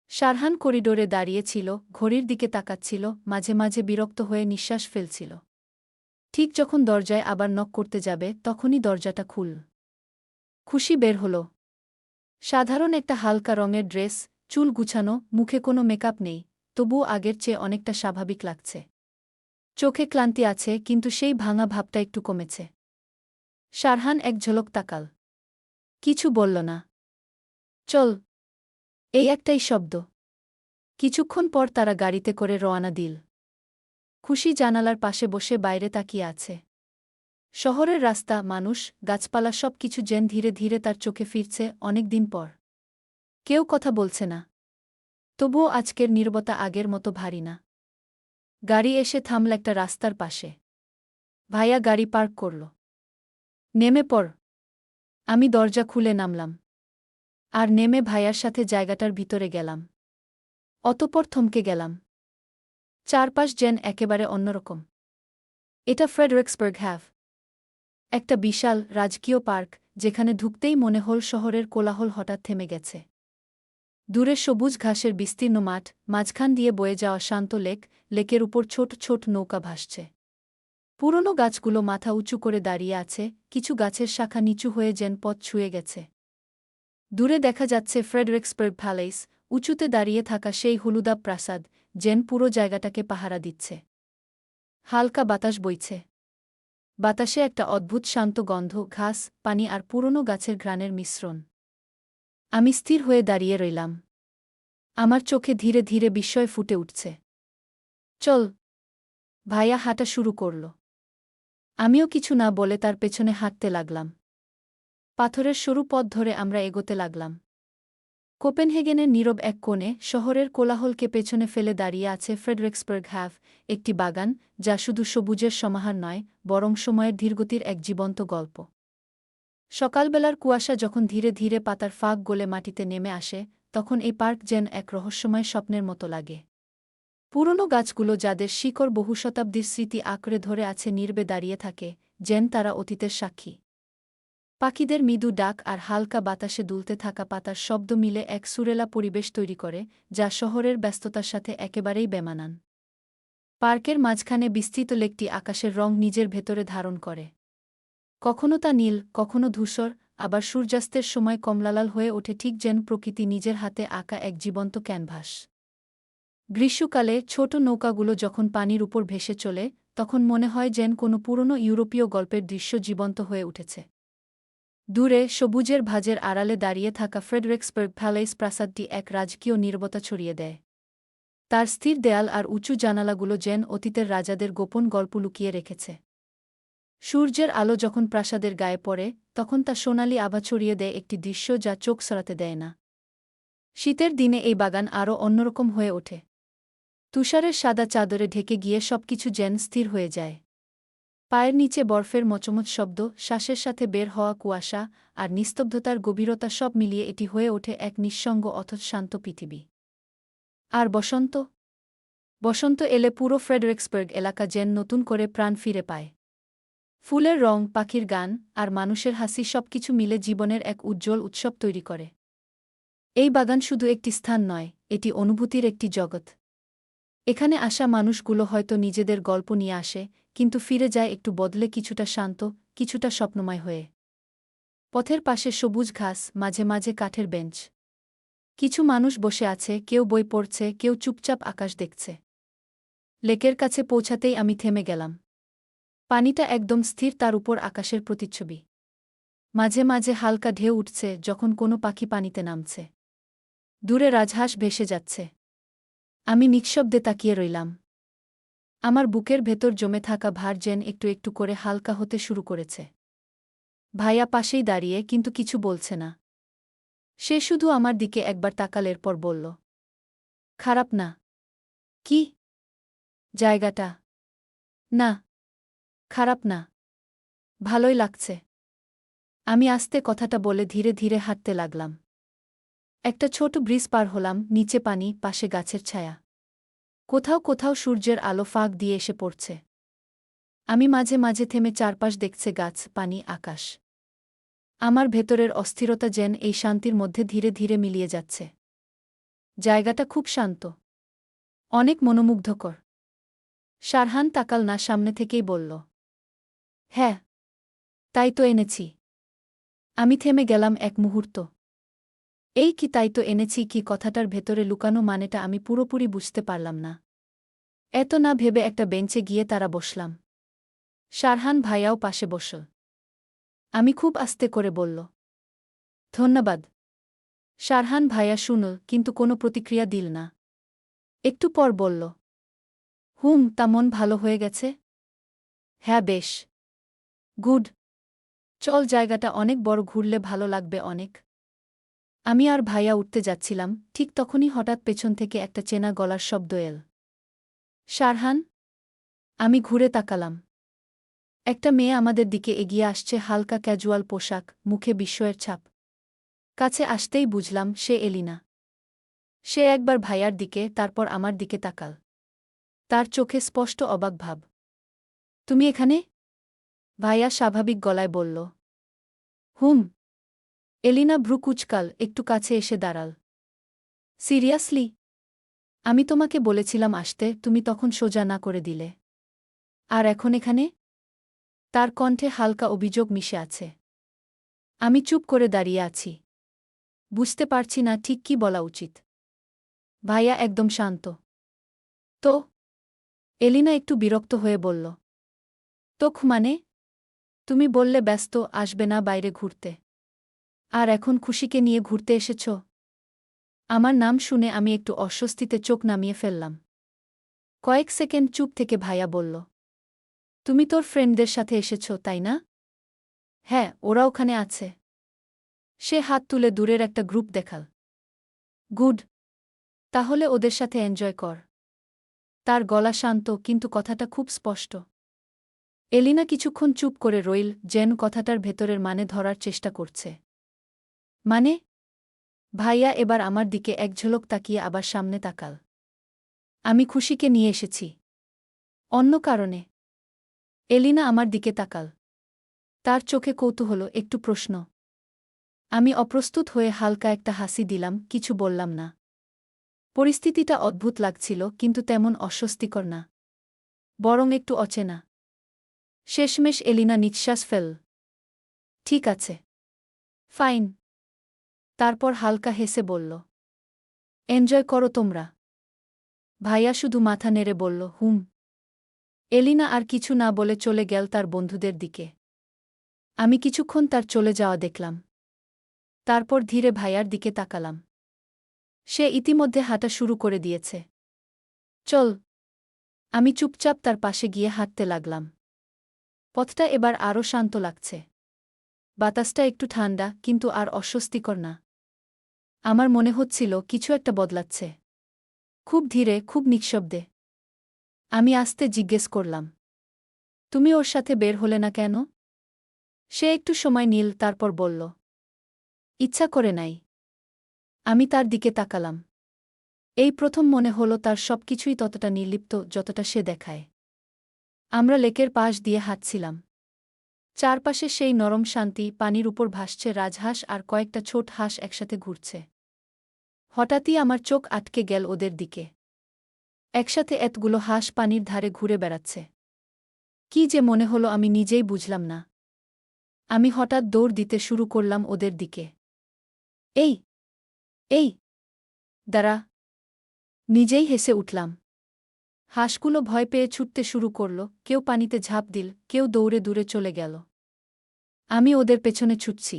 শারহান করিডোরে দাঁড়িয়ে ছিল, ঘড়ির দিকে তাকাচ্ছিল, মাঝে মাঝে বিরক্ত হয়ে নিঃশ্বাস ফেলছিল। ঠিক যখন দরজায় আবার নক করতে যাবে তখনই দরজাটা খুল। খুশি বের হল। সাধারণ একটা হালকা রঙের ড্রেস, চুল গুছানো, মুখে কোনো মেকআপ নেই, তবুও আগের চেয়ে অনেকটা স্বাভাবিক লাগছে। চোখে ক্লান্তি আছে, কিন্তু সেই ভাঙা ভাবটা একটু কমেছে। শারহান এক ঝলক তাকাল। কিছু বলল না। চল, এই একটাই শব্দ। কিছুক্ষণ পর তারা গাড়িতে করে রওনা দিল। খুশি জানালার পাশে বসে বাইরে তাকিয়ে আছে। শহরের রাস্তা, মানুষ, গাছপালা সব কিছু যেন ধীরে ধীরে তার চোখে ফিরছে, অনেক দিন পর। কেউ কথা বলছে না। তবুও আজকের নীরবতা আগের মতো ভারী না। গাড়ি এসে থামল একটা রাস্তার পাশে। ভাইয়া গাড়ি পার্ক করল। নেমে পড়। আমি দরজা খুলে নামলাম। আর নেমে ভাইয়ার সাথে জায়গাটার ভিতরে গেলাম। অতঃপর থমকে গেলাম। চারপাশ যেন একেবারে অন্যরকম। এটা ফ্রেডরিক্সবার্গ হ্যাভ। একটা বিশাল, রাজকীয় পার্ক, যেখানে ঢুকতেই মনে হল শহরের কোলাহল হঠাৎ থেমে গেছে। দূরে সবুজ ঘাসের বিস্তীর্ণ মাঠ, মাঝখান দিয়ে বয়ে যাওয়া শান্ত লেক, লেকের উপর ছোট ছোট নৌকা ভাসছে। পুরনো গাছগুলো মাথা উঁচু করে দাঁড়িয়ে আছে, কিছু গাছের শাখা নিচু হয়ে যেন পথ ছুঁয়ে গেছে। দূরে দেখা যাচ্ছে ফ্রেডরিক্সবার্গ প্যালেস, উঁচুতে দাঁড়িয়ে থাকা সেই হলুদাব প্রাসাদ, যেন পুরো জায়গাটাকে পাহারা দিচ্ছে। হালকা বাতাস বইছে। বাতাসে একটা অদ্ভুত শান্ত গন্ধ, ঘাস, পানি আর পুরনো গাছের ঘ্রাণের মিশ্রণ। আমি স্থির হয়ে দাঁড়িয়ে রইলাম। আমার চোখে ধীরে ধীরে বিস্ময় ফুটে উঠছে। চল। ভাইয়া হাঁটা শুরু করল। আমিও কিছু না বলে তার পেছনে হাঁটতে লাগলাম। পাথরের সরু পথ ধরে আমরা এগোতে লাগলাম। কোপেনহেগেনের নীরব এক কোণে, শহরের কোলাহলকে পেছনে ফেলে দাঁড়িয়ে আছে ফ্রেডরিক্সবার্গ হ্যাভ, একটি বাগান, যা শুধু সবুজের সমাহার নয়, বরং সময়ের ধীরগতির এক জীবন্ত গল্প। সকালবেলার কুয়াশা যখন ধীরে ধীরে পাতার ফাঁক গলে মাটিতে নেমে আসে, তখন এই পার্ক যেন এক রহস্যময় স্বপ্নের মতো লাগে। পুরনো গাছগুলো, যাদের শিকড় বহু শতাব্দীর স্মৃতি আঁকড়ে ধরে আছে, নীরবে দাঁড়িয়ে থাকে, যেন তারা অতীতের সাক্ষী। পাখিদের মৃদু ডাক আর হালকা বাতাসে দুলতে থাকা পাতার শব্দ মিলে এক সুরেলা পরিবেশ তৈরি করে, যা শহরের ব্যস্ততার সাথে একেবারেই বেমানান। পার্কের মাঝখানে বিস্তৃত লেকটি আকাশের রং নিজের ভেতরে ধারণ করে। কখনো তা নীল, কখনো ধূসর, আবার সূর্যাস্তের সময় কমলালাল হয়ে ওঠে, ঠিক যেন প্রকৃতি নিজের হাতে আঁকা এক জীবন্ত ক্যানভাস। গ্রীষ্মকালে ছোট নৌকাগুলো যখন পানির উপর ভেসে চলে, তখন মনে হয় যেন কোনো পুরনো ইউরোপীয় গল্পের দৃশ্য জীবন্ত হয়ে উঠেছে। দূরে সবুজের ভাঁজের আড়ালে দাঁড়িয়ে থাকা ফ্রেডরিক্সবার্গ প্যালেস প্রাসাদটি এক রাজকীয় নীরবতা ছড়িয়ে দেয়। তার স্থির দেয়াল আর উঁচু জানালাগুলো যেন অতীতের রাজাদের গোপন গল্প লুকিয়ে রেখেছে। সূর্যের আলো যখন প্রাসাদের গায়ে পড়ে, তখন তা সোনালি আভা ছড়িয়ে দেয় একটি দৃশ্য যা চোখ সরাতে দেয় না। শীতের দিনে এই বাগান আরও অন্যরকম হয়ে ওঠে। তুষারের সাদা চাদরে ঢেকে গিয়ে সবকিছু যেন স্থির হয়ে যায়। পায়ের নিচে বরফের মচমচ শব্দ, শ্বাসের সাথে বের হওয়া কুয়াশা আর নিস্তব্ধতার গভীরতা সব মিলিয়ে এটি হয়ে ওঠে এক নিঃসঙ্গ অথচ শান্ত পৃথিবী। আর বসন্ত? বসন্ত এলে পুরো ফ্রেডরিক্সবার্গ এলাকা যেন নতুন করে প্রাণ ফিরে পায়। ফুলের রং, পাখির গান আর মানুষের হাসি সবকিছু মিলে জীবনের এক উজ্জ্বল উৎসব তৈরি করে। এই বাগান শুধু একটি স্থান নয়, এটি অনুভূতির একটি জগৎ। এখানে আসা মানুষগুলো হয়তো নিজেদের গল্প নিয়ে আসে, কিন্তু ফিরে যায় একটু বদলে, কিছুটা শান্ত, কিছুটা স্বপ্নময় হয়ে। পথের পাশে সবুজ ঘাস, মাঝে মাঝে কাঠের বেঞ্চ। কিছু মানুষ বসে আছে, কেউ বই পড়ছে, কেউ চুপচাপ আকাশ দেখছে। লেকের কাছে পৌঁছাতেই আমি থেমে গেলাম। পানিটা একদম স্থির, তার উপর আকাশের প্রতিচ্ছবি। মাঝে মাঝে হালকা ঢেউ উঠছে যখন কোনো পাখি পানিতে নামছে। দূরে রাজহাঁস ভেসে যাচ্ছে। আমি নিঃশব্দে তাকিয়ে রইলাম। আমার বুকের ভেতর জমে থাকা ভার যেন একটু একটু করে হালকা হতে শুরু করেছে। ভাইয়া পাশেই দাঁড়িয়ে, কিন্তু কিছু বলছে না। সে শুধু আমার দিকে একবার তাকাল, এরপর বলল, খারাপ না। কি? জায়গাটা? না, খারাপ না, ভালোই লাগছে। আমি আস্তে কথাটা বলে ধীরে ধীরে হাঁটতে লাগলাম। একটা ছোট ব্রিজ পার হলাম, নিচে পানি, পাশে গাছের ছায়া। কোথাও কোথাও সূর্যের আলো ফাঁক দিয়ে এসে পড়ছে। আমি মাঝে মাঝে থেমে চারপাশ দেখছে, গাছ, পানি, আকাশ। আমার ভেতরের অস্থিরতা যেন এই শান্তির মধ্যে ধীরে ধীরে মিলিয়ে যাচ্ছে। জায়গাটা খুব শান্ত, অনেক মনোমুগ্ধকর। শারহান তাকাল না, সামনে থেকেই বলল, হ্যাঁ, তাই তো এনেছি। আমি থেমে গেলাম এক মুহূর্ত। এই কি তাই তো এনেছি কি কথাটার ভেতরে লুকানো মানেটা আমি পুরোপুরি বুঝতে পারলাম না। এত না ভেবে একটা বেঞ্চে গিয়ে তারা বসলাম। শারহান ভাইয়াও পাশে বসল। আমি খুব আস্তে করে বলল, ধন্যবাদ। শারহান ভাইয়া শুনল, কিন্তু কোনো প্রতিক্রিয়া দিল না। একটু পর বলল, তা মন ভালো হয়ে গেছে? হ্যাঁ, বেশ। গুড। চল, জায়গাটা অনেক বড়, ঘুরলে ভালো লাগবে অনেক। আমি আর ভাইয়া উঠতে যাচ্ছিলাম, ঠিক তখনই হঠাৎ পেছন থেকে একটা চেনা গলার শব্দ এল। শারহান? আমি ঘুরে তাকালাম। একটা মেয়ে আমাদের দিকে এগিয়ে আসছে, হালকা ক্যাজুয়াল পোশাক, মুখে বিস্ময়ের ছাপ। কাছে আসতেই বুঝলাম সে এলিনা। সে একবার ভাইয়ার দিকে, তারপর আমার দিকে তাকাল। তার চোখে স্পষ্ট অবাক ভাব। তুমি এখানে? ভাইয়া স্বাভাবিক গলায় বলল। হুম। এলিনা ভ্রু কুঁচকাল, একটু কাছে এসে দাঁড়াল। সিরিয়াসলি? আমি তোমাকে বলেছিলাম আসতে, তুমি তখন সোজা না করে দিলে। আর এখন এখানে? তার কণ্ঠে হালকা অভিযোগ মিশে আছে। আমি চুপ করে দাঁড়িয়ে আছি। বুঝতে পারছি না ঠিক কি বলা উচিত। ভাইয়া একদম শান্ত। তো? এলিনা একটু বিরক্ত হয়ে বলল। তোখ মানে? তুমি বললে ব্যস্ত, আসবে না বাইরে ঘুরতে। আর এখন খুশিকে নিয়ে ঘুরতে এসেছ? আমার নাম শুনে আমি একটু অস্বস্তিতে চোখ নামিয়ে ফেললাম। কয়েক সেকেন্ড চুপ থেকে ভাইয়া বলল, তুমি তোর ফ্রেন্ডদের সাথে এসেছ, তাই না? হ্যাঁ, ওরা ওখানে আছে। সে হাত তুলে দূরের একটা গ্রুপ দেখাল। গুড। তাহলে ওদের সাথে এনজয় কর। তার গলা শান্ত, কিন্তু কথাটা খুব স্পষ্ট। এলিনা কিছুক্ষণ চুপ করে রইল, যেন কথাটার ভেতরের মানে ধরার চেষ্টা করছে। মানে? ভাইয়া এবার আমার দিকে এক ঝলক তাকিয়ে আবার সামনে তাকাল। আমি খুশিকে নিয়ে এসেছি। অন্য কারণে? এলিনা আমার দিকে তাকাল। তার চোখে কৌতূহল, একটু প্রশ্ন। আমি অপ্রস্তুত হয়ে হালকা একটা হাসি দিলাম, কিছু বললাম না। পরিস্থিতিটা অদ্ভুত লাগছিল, কিন্তু তেমন অস্বস্তিকর না। বরং একটু অচেনা। শেষমেশ এলিনা নিঃশ্বাস ফেল। ঠিক আছে। ফাইন। তারপর হালকা হেসে বলল, এনজয় করো তোমরা। ভাইয়া শুধু মাথা নেড়ে বলল, হুম। এলিনা আর কিছু না বলে চলে গেল তার বন্ধুদের দিকে। আমি কিছুক্ষণ তার চলে যাওয়া দেখলাম। তারপর ধীরে ভাইয়ার দিকে তাকালাম। সে ইতিমধ্যে হাঁটা শুরু করে দিয়েছে। চল। আমি চুপচাপ তার পাশে গিয়ে হাঁটতে লাগলাম। পথটা এবার আরও শান্ত লাগছে। বাতাসটা একটু ঠান্ডা, কিন্তু আর অস্বস্তিকর না। আমার মনে হচ্ছিল কিছু একটা বদলাচ্ছে। খুব ধীরে, খুব নিঃশব্দে। আমি আস্তে জিজ্ঞেস করলাম, তুমি ওর সাথে বের হলে না কেন? সে একটু সময় নিল, তারপর বলল, ইচ্ছা করে নাই। আমি তার দিকে তাকালাম। এই প্রথম মনে হলো তার সবকিছুই ততটা নির্লিপ্ত যতটা সে দেখায়। আমরা লেকের পাশ দিয়ে হাঁটছিলাম। চারপাশে সেই নরম শান্তি, পানির উপর ভাসছে রাজহাঁস আর কয়েকটা ছোট হাঁস একসাথে ঘুরছে। হঠাৎই আমার চোখ আটকে গেল ওদের দিকে। একসাথে এতগুলো হাঁস পানির ধারে ঘুরে বেড়াচ্ছে। কি যে মনে হলো আমি নিজেই বুঝলাম না। আমি হঠাৎ দৌড় দিতে শুরু করলাম ওদের দিকে। এই, এই, দাঁড়া! নিজেই হেসে উঠলাম। হাঁসগুলো ভয় পেয়ে ছুটতে শুরু করল, কেউ পানিতে ঝাঁপ দিল, কেউ দৌড়ে দূরে চলে গেল। আমি ওদের পেছনে ছুটছি,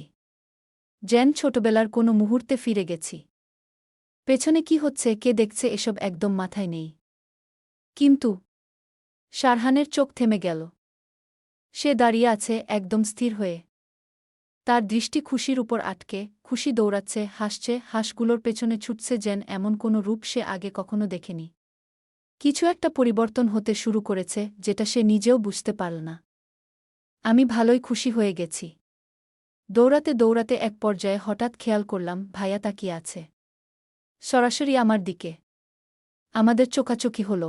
যেন ছোটবেলার কোনো মুহূর্তে ফিরে গেছি। পেছনে কি হচ্ছে, কে দেখছে, এসব একদম মাথায় নেই। কিন্তু শারহানের চোখ থেমে গেল। সে দাঁড়িয়ে আছে একদম স্থির হয়ে। তার দৃষ্টি খুশির উপর আটকে। খুশি দৌড়াচ্ছে, হাসছে, হাঁসগুলোর পেছনে ছুটছে, যেন এমন কোনো রূপ সে আগে কখনো দেখেনি। কিছু একটা পরিবর্তন হতে শুরু করেছে, যেটা সে নিজেও বুঝতে পারল না। আমি ভালোই খুশি হয়ে গেছি। দৌড়াতে দৌড়াতে এক পর্যায়ে হঠাৎ খেয়াল করলাম ভাইয়া তাকিয়ে আছে, সরাসরি আমার দিকে। আমাদের চোখাচোখি হল।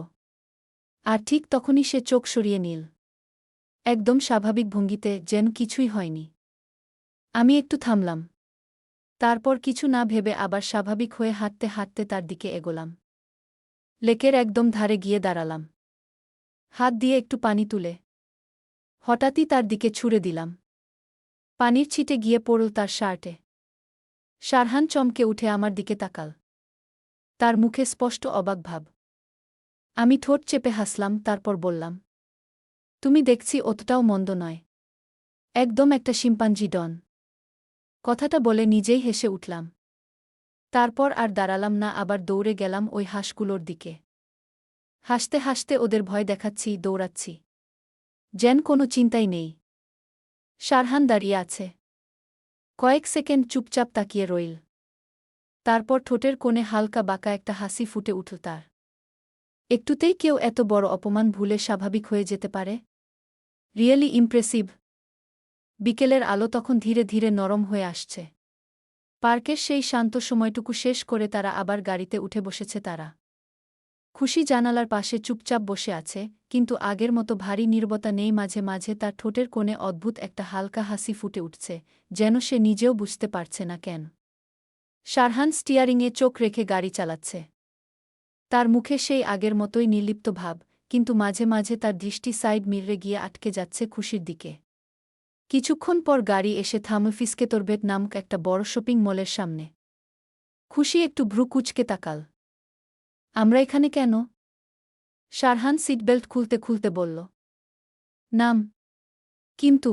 আর ঠিক তখনই সে চোখ সরিয়ে নিল, একদম স্বাভাবিক ভঙ্গিতে, যেন কিছুই হয়নি। আমি একটু থামলাম। তারপর কিছু না ভেবে আবার স্বাভাবিক হয়ে হাঁটতে হাঁটতে তার দিকে এগোলাম। লেকের একদম ধারে গিয়ে দাঁড়ালাম। হাত দিয়ে একটু পানি তুলে হঠাৎই তার দিকে ছুঁড়ে দিলাম। পানির ছিটে গিয়ে পড়ল তার শার্টে। শারহান চমকে উঠে আমার দিকে তাকাল। তার মুখে স্পষ্ট অবাক ভাব। আমি ঠোঁট চেপে হাসলাম, তারপর বললাম, তুমি দেখছি অতটাও মন্দ নয়। একদম একটা শিম্পাঞ্জি ডন। কথাটা বলে নিজেই হেসে উঠলাম। তারপর আর দাঁড়ালাম না, আবার দৌড়ে গেলাম ওই হাঁসগুলোর দিকে। হাসতে হাসতে ওদের ভয় দেখাচ্ছি, দৌড়াচ্ছি, যেন কোনো চিন্তাই নেই। শারহান দাঁড়িয়ে আছে। কয়েক সেকেন্ড চুপচাপ তাকিয়ে রইল। তারপর ঠোঁটের কোণে হালকা বাঁকা একটা হাসি ফুটে উঠল তার। একটুতেই কেউ এত বড় অপমান ভুলে স্বাভাবিক হয়ে যেতে পারে? Really impressive. বিকেলের আলো তখন ধীরে ধীরে নরম হয়ে আসছে। পার্কের সেই শান্ত সময়টুকু শেষ করে তারা আবার গাড়িতে উঠে বসেছে তারা। খুশি জানালার পাশে চুপচাপ বসে আছে, কিন্তু আগের মতো ভারী নীরবতা নেই। মাঝে মাঝে তার ঠোঁটের কোণে অদ্ভুত একটা হালকা হাসি ফুটে উঠছে, যেন সে নিজেও বুঝতে পারছে না কেন। শারহান স্টিয়ারিংয়ে চোখ রেখে গাড়ি চালাচ্ছে। তার মুখে সেই আগের মতোই নির্লিপ্ত ভাব, কিন্তু মাঝে মাঝে তার দৃষ্টি সাইড মিররে গিয়ে আটকে যাচ্ছে খুশির দিকে। কিছুক্ষণ পর গাড়ি এসে থামল ফিস্কেতরবেট নামক একটা বড় শপিং মলের সামনে। খুশি একটু ভ্রু কুঁচকে তাকাল। আমরা এখানে কেন? শারহান সিটবেল্ট খুলতে খুলতে বলল, নাম। কিন্তু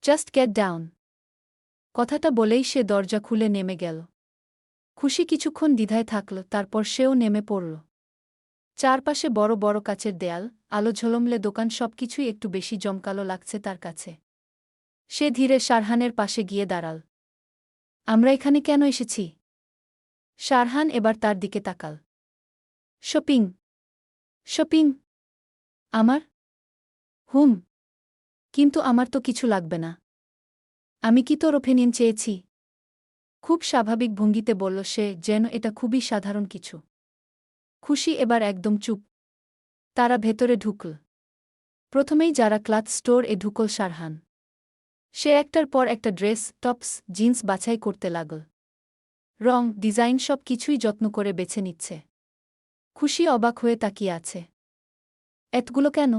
জাস্ট গেট ডাউন। কথাটা বলেই সে দরজা খুলে নেমে গেল। খুশি কিছুক্ষণ দ্বিধায় থাকল, তারপর সেও নেমে পড়ল। চারপাশে বড় বড় কাচের দেয়াল, আলো ঝলমলে দোকান, সবকিছুই একটু বেশি জমকালো লাগছে তার কাছে। সে ধীরে শারহানের পাশে গিয়ে দাঁড়াল। আমরা এখানে কেন এসেছি? শারহান এবার তার দিকে তাকাল। শপিং। শপিং? আমার? হুম। কিন্তু আমার তো কিছু লাগবে না। আমি কি তোর ওপিনিয়ন চেয়েছি? খুব স্বাভাবিক ভঙ্গিতে বলল সে, যেন এটা খুবই সাধারণ কিছু। খুশি এবার একদম চুপ। তারা ভেতরে ঢুকল। প্রথমেই যারা ক্লথ স্টোর এ ঢুকল শারহান। সে একটার পর একটা ড্রেস, টপস, জিন্স বাছাই করতে লাগল। রং, ডিজাইন সব কিছুই যত্ন করে বেছে নিচ্ছে। খুশি অবাক হয়ে তাকিয়ে আছে। এতগুলো কেন?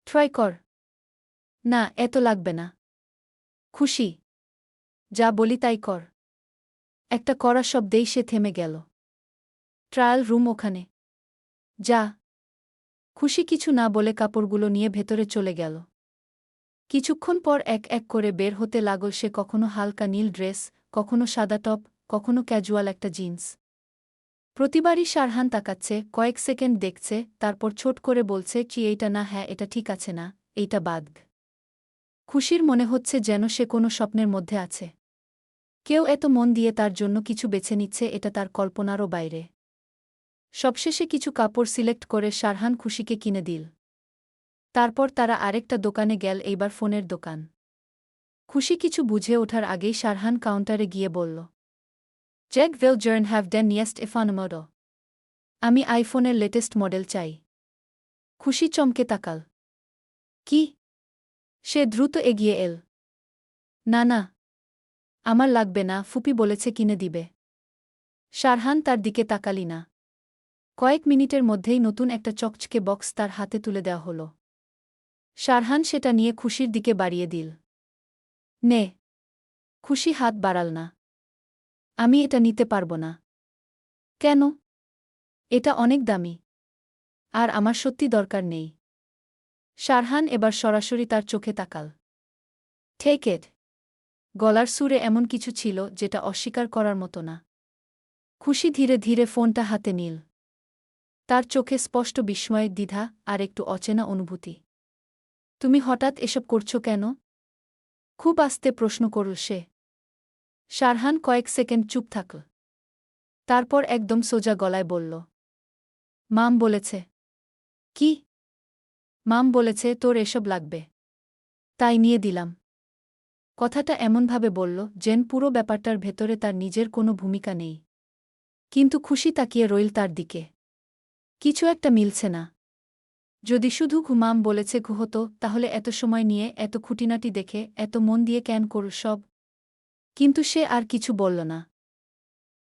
ট্রাই কর। না, এত লাগবে না। খুশি, যা বলি তাই কর। একটা কড়া শব্দেই সে থেমে গেল। ট্রায়াল রুম ওখানে। যা। খুশি কিছু না বলে কাপড়গুলো নিয়ে ভেতরে চলে গেল। কিছুক্ষণ পর এক এক করে বের হতে লাগল সে, কখনো হালকা নীল ড্রেস, কখনো সাদা টপ, কখনো ক্যাজুয়াল একটা জিন্স। প্রতিবারই শারহান তাকাচ্ছে, কয়েক সেকেন্ড দেখছে, তারপর ছোট করে বলছে, কি এইটা না, হ্যাঁ এটা ঠিক আছে না, এইটা বাদ। খুশির মনে হচ্ছে যেন সে কোনো স্বপ্নের মধ্যে আছে। কেউ এত মন দিয়ে তার জন্য কিছু বেছে নিচ্ছে, এটা তার কল্পনারও বাইরে। সবশেষে কিছু কাপড় সিলেক্ট করে শারহান খুশিকে কিনে দিল। তারপর তারা আরেকটা দোকানে গেল, এইবার ফোনের দোকান। খুশি কিছু বুঝে ওঠার আগেই শারহান কাউন্টারে গিয়ে বলল, চেক উইল জার্ন হ্যাভ ডেন নিয়েস্ট এফানমোডো। আমি আইফোনের লেটেস্ট মডেল চাই। খুশি চমকে তাকাল। কি? সে দ্রুত এগিয়ে এল। না না, আমার লাগবে না, ফুপি বলেছে কিনে দিবে। শারহান তার দিকে তাকালি না। কয়েক মিনিটের মধ্যেই নতুন একটা চকচকে বক্স তার হাতে তুলে দেওয়া হল। শারহান সেটা নিয়ে খুশির দিকে বাড়িয়ে দিল। নে। খুশি হাত বাড়াল না। আমি এটা নিতে পারব না। কেন? এটা অনেক দামি। আর আমার সত্যি দরকার নেই। শারহান এবার সরাসরি তার চোখে তাকাল। Take it. গলার সুরে এমন কিছু ছিল যেটা অস্বীকার করার মতো না। খুশি ধীরে ধীরে ফোনটা হাতে নিল। তার চোখে স্পষ্ট বিস্ময়, দ্বিধা আর একটু অচেনা অনুভূতি। তুমি হঠাৎ এসব করছো কেন? খুব আস্তে প্রশ্ন করল সে। শারহান কয়েক সেকেন্ড চুপ থাকল। তারপর একদম সোজা গলায় বলল, মাম বলেছে। কি? মাম বলেছে তোর এসব লাগবে। তাই নিয়ে দিলাম। কথাটা এমনভাবে বলল যেন পুরো ব্যাপারটার ভেতরে তার নিজের কোনো ভূমিকা নেই। কিন্তু খুশি তাকিয়ে রইল তার দিকে। কিছু একটা মিলছে না। যদি শুধু ঘুমাম বলেছে হতো, তাহলে এত সময় নিয়ে, এত খুঁটিনাটি দেখে, এত মন দিয়ে কেন করল সব? কিন্তু সে আর কিছু বলল না।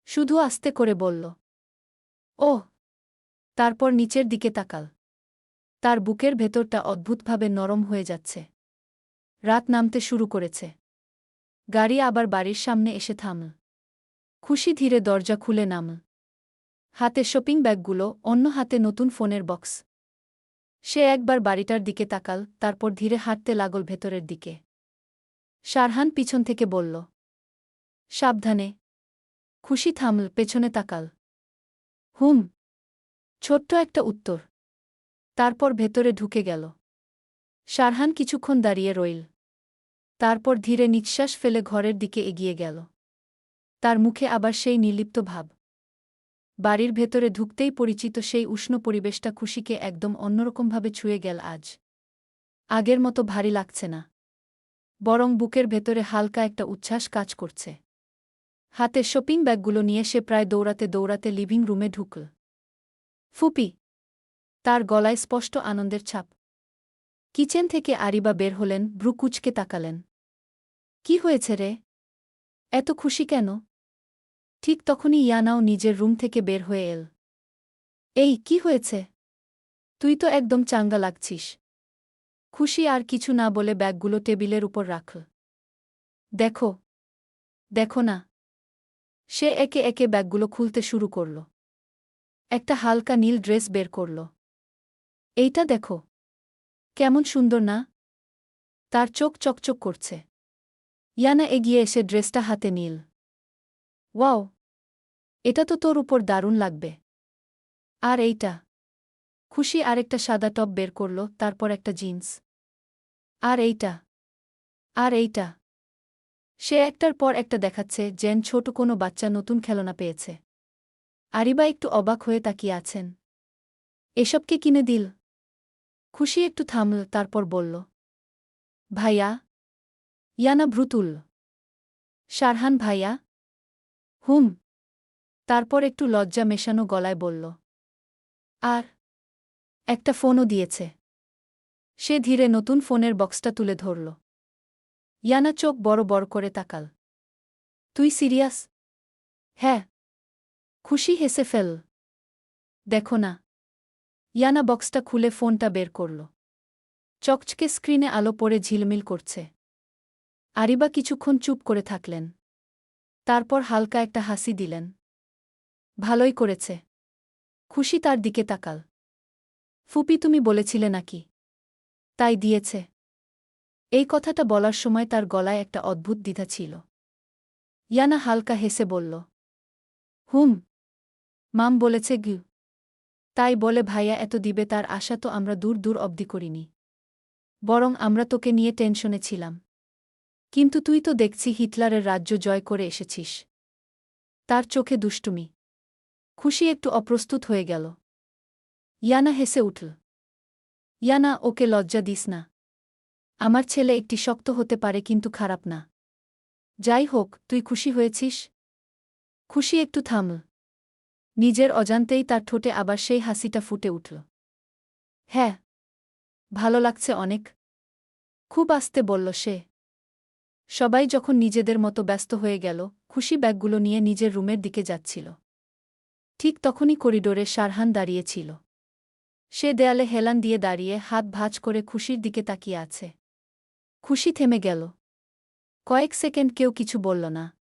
শুধু আস্তে করে বলল, ওহ। তারপর নিচের দিকে তাকাল। তার বুকের ভেতরটা অদ্ভুতভাবে নরম হয়ে যাচ্ছে। রাত নামতে শুরু করেছে। গাড়ি আবার বাড়ির সামনে এসে থামল। খুশি ধীরে দরজা খুলে নামল। হাতে শপিং ব্যাগগুলো, অন্য হাতে নতুন ফোনের বক্স। সে একবার বাড়িটার দিকে তাকাল, তারপর ধীরে হাঁটতে লাগল ভেতরের দিকে। শারহান পিছন থেকে বলল, সাবধানে। খুশি থামল, পেছনে তাকাল। হুম। ছোট্ট একটা উত্তর। তারপর ভেতরে ঢুকে গেল। শারহান কিছুক্ষণ দাঁড়িয়ে রইল। তারপর ধীরে নিঃশ্বাস ফেলে ঘরের দিকে এগিয়ে গেল। তার মুখে আবার সেই নির্লিপ্ত ভাব। বাড়ির ভেতরে ঢুকতেই পরিচিত সেই উষ্ণ পরিবেশটা খুশিকে একদম অন্যরকমভাবে ছুঁয়ে গেল আজ। আগের মতো ভারী লাগছে না। বরং বুকের ভেতরে হালকা একটা উচ্ছ্বাস কাজ করছে। হাতে শপিং ব্যাগগুলো নিয়ে সে প্রায় দৌড়াতে দৌড়াতে লিভিং রুমে ঢুকল। ফুপি। তার গলায় স্পষ্ট আনন্দের ছাপ। কিচেন থেকে আরিবা বের হলেন, ভ্রু কুঁচকে তাকালেন। কি হয়েছে রে? এত খুশি কেন? ঠিক তখনই ইয়ানাও নিজের রুম থেকে বের হয়ে এল। এই, কি হয়েছে? তুই তো একদম চাঙ্গা লাগছিস। খুশি আর কিছু না বলে ব্যাগগুলো টেবিলের উপর রাখল। দেখো। দেখো না। সে একে একে ব্যাগগুলো খুলতে শুরু করল। একটা হালকা নীল ড্রেস বের করল। এইটা দেখো। কেমন সুন্দর না? তার চোখ চকচক করছে। ইয়ানা এগিয়ে এসে ড্রেসটা হাতে নিল। ওয়াও! এটা তো তোর উপর দারুণ লাগবে। আর এইটা? খুশি আরেকটা সাদা টপ বের করল, তারপর একটা জিন্স। আর এইটা? আর এইটা? সে একটার পর একটা দেখাচ্ছে যেন ছোট কোনো বাচ্চা নতুন খেলনা পেয়েছে। আরিবা একটু অবাক হয়ে তাকিয়ে আছেন। এসবকে কিনে দিল? খুশি একটু থামল, তারপর বলল, ভাইয়া। ইয়ানা ভ্রু তুলল। শারহান ভাইয়া? হুম। তারপর একটু লজ্জা মেশানো গলায় বলল, আর একটা ফোনও দিয়েছে। সে ধীরে নতুন ফোনের বক্সটা তুলে ধরল। ইয়ানা চোখ বড় বড় করে তাকাল। তুই সিরিয়াস? হ্যাঁ। খুশি হেসে ফেল। দেখো না। ইয়ানা বক্সটা খুলে ফোনটা বের করল। চকচকে স্ক্রিনে আলো পড়ে ঝিলমিল করছে। আরিবা কিছুক্ষণ চুপ করে থাকলেন। তারপর হালকা একটা হাসি দিলেন। ভালোই করেছে। খুশি তার দিকে তাকাল। ফুপি তুমি বলেছিলে নাকি? তাই দিয়েছে। এই কথাটা বলার সময় তার গলায় একটা অদ্ভুত দ্বিধা ছিল। ইয়ানা হালকা হেসে বলল, হুম, মাম বলেছে গু। তাই বলে ভাইয়া এত দিবে তার আশা তো আমরা দূর দূর অবধি করিনি। বরং আমরা তোকে নিয়ে টেনশনে ছিলাম। কিন্তু তুই তো দেখছি হিটলারের রাজ্য জয় করে এসেছিস। তার চোখে দুষ্টুমি। খুশি একটু অপ্রস্তুত হয়ে গেল। ইয়ানা হেসে উঠল। ইয়ানা, ওকে লজ্জা দিস না। আমার ছেলে একটি শক্ত হতে পারে কিন্তু খারাপ না। যাই হোক, তুই খুশি হয়েছিস? খুশি একটু থামল। নিজের অজান্তেই তার ঠোঁটে আবার সেই হাসিটা ফুটে উঠল। হ্যাঁ, ভালো লাগছে অনেক। খুব আস্তে বলল সে। সবাই যখন নিজেদের মতো ব্যস্ত হয়ে গেল, খুশি ব্যাগগুলো নিয়ে নিজের রুমের দিকে যাচ্ছিল। ঠিক তখনই করিডোরে শারহান দাঁড়িয়েছিল। সে দেয়ালে হেলান দিয়ে দাঁড়িয়ে হাত ভাঁজ করে খুশির দিকে তাকিয়ে আছে। খুশি থেমে গেল। কয়েক সেকেন্ড কেউ কিছু বলল না।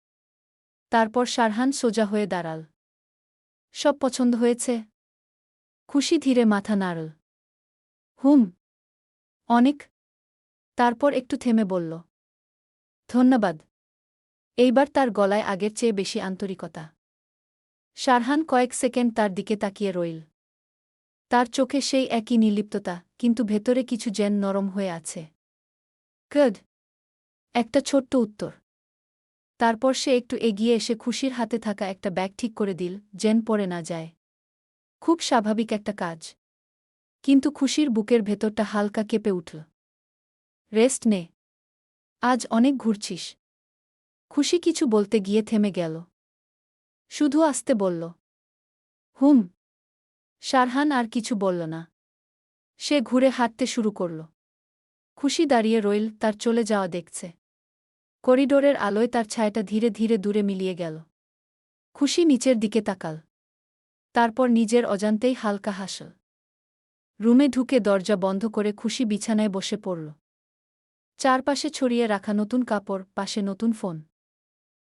তারপর শারহান সোজা হয়ে দাঁড়াল। সব পছন্দ হয়েছে? খুশি ধীরে মাথা নাড়ল। হুম, অনেক। তারপর একটু থেমে বলল, ধন্যবাদ। এইবার তার গলায় আগের চেয়ে বেশি আন্তরিকতা। শারহান কয়েক সেকেন্ড তার দিকে তাকিয়ে রইল। তার চোখে সেই একই নির্লিপ্ততা, কিন্তু ভেতরে কিছু যেন নরম হয়ে আছে। গুড। একটা ছোট্ট উত্তর। তারপর সে একটু এগিয়ে এসে খুশির হাতে থাকা একটা ব্যাগ ঠিক করে দিল, যেন পড়ে না যায়। খুব স্বাভাবিক একটা কাজ। কিন্তু খুশির বুকের ভেতরটা হালকা কেঁপে উঠল। রেস্ট নে। আজ অনেক ঘুরছিস। খুশি কিছু বলতে গিয়ে থেমে গেল। শুধু আস্তে বলল, হুম। শারহান আর কিছু বলল না। সে ঘুরে হাঁটতে শুরু করল। খুশি দাঁড়িয়ে রইল, তার চলে যাওয়া দেখছে। করিডোরের আলোয় তার ছায়াটা ধীরে ধীরে দূরে মিলিয়ে গেল। খুশি নিচের দিকে তাকাল। তারপর নিজের অজান্তেই হালকা হাসল। রুমে ঢুকে দরজা বন্ধ করে খুশি বিছানায় বসে পড়ল। চারপাশে ছড়িয়ে রাখা নতুন কাপড়, পাশে নতুন ফোন।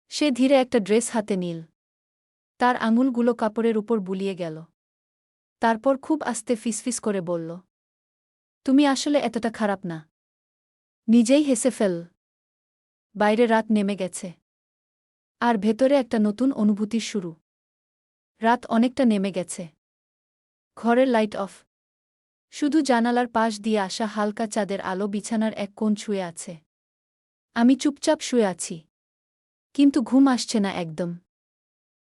সে ধীরে একটা ড্রেস হাতে নিল। তার আঙুলগুলো কাপড়ের উপর বুলিয়ে গেল। তারপর খুব আস্তে ফিসফিস করে বলল, তুমি আসলে এতটা খারাপ না। নিজেই হেসে ফেল। বাইরে রাত নেমে গেছে। আর ভেতরে একটা নতুন অনুভূতির শুরু। রাত অনেকটা নেমে গেছে। ঘরের লাইট অফ। শুধু জানালার পাশ দিয়ে আসা হালকা চাঁদের আলো বিছানার এক কোণ ছুঁয়ে আছে। আমি চুপচাপ শুয়ে আছি। কিন্তু ঘুম আসছে না একদম।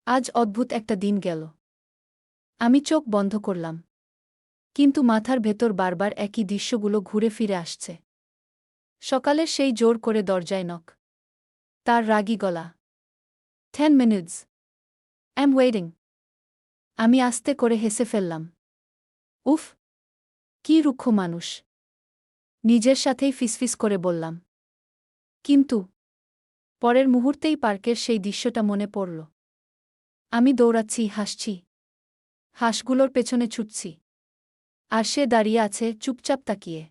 আজ অদ্ভুত একটা দিন গেল। আমি চোখ বন্ধ করলাম। কিন্তু মাথার ভেতর বারবার একই দৃশ্যগুলো ঘুরে ফিরে আসছে। সকালের সেই জোর করে দরজায় নক। তার রাগী গলা। 10 minutes. I'm waiting. আমি আস্তে করে হেসে ফেললাম। উফ, কী রুক্ষ মানুষ। নিজের সাথেই ফিসফিস করে বললাম। কিন্তু পরের মুহূর্তেই পার্কের সেই দৃশ্যটা মনে পড়ল। আমি দৌড়াচ্ছি, হাসছি। হাঁসগুলোর পেছনে ছুটছি। আর সে দাঁড়িয়ে আছে চুপচাপ তাকিয়ে।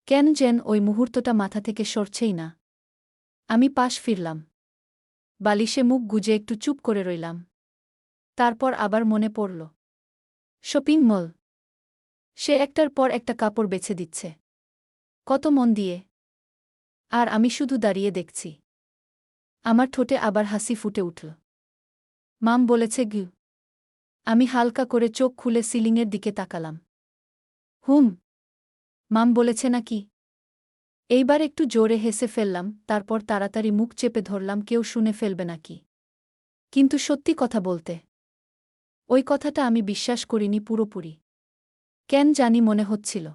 কেন যেন ওই মুহূর্তটা মাথা থেকে সরছেই না। আমি পাশ ফিরলাম। বালিশে মুখ গুজে একটু চুপ করে রইলাম। তারপর আবার মনে পড়ল। Shopping mall. সে একটার পর একটা কাপড় বেছে দিচ্ছে। কত মন দিয়ে। আর আমি শুধু দাঁড়িয়ে দেখছি। আমার ঠোঁটে আবার হাসি ফুটে উঠল। মাম বলেছে গু। আমি হালকা করে চোখ খুলে সিলিংয়ের দিকে তাকালাম। হুম, মাম বলেছে নাকি? এইবার একটু জোরে হেসে ফেললাম, তারপর তাড়াতাড়ি মুখ চেপে ধরলাম কেউ শুনে ফেলবে নাকি। কিন্তু সত্যি কথা বলতে, ওই কথাটা আমি বিশ্বাস করিনি পুরোপুরি। কেন জানি মনে হচ্ছিল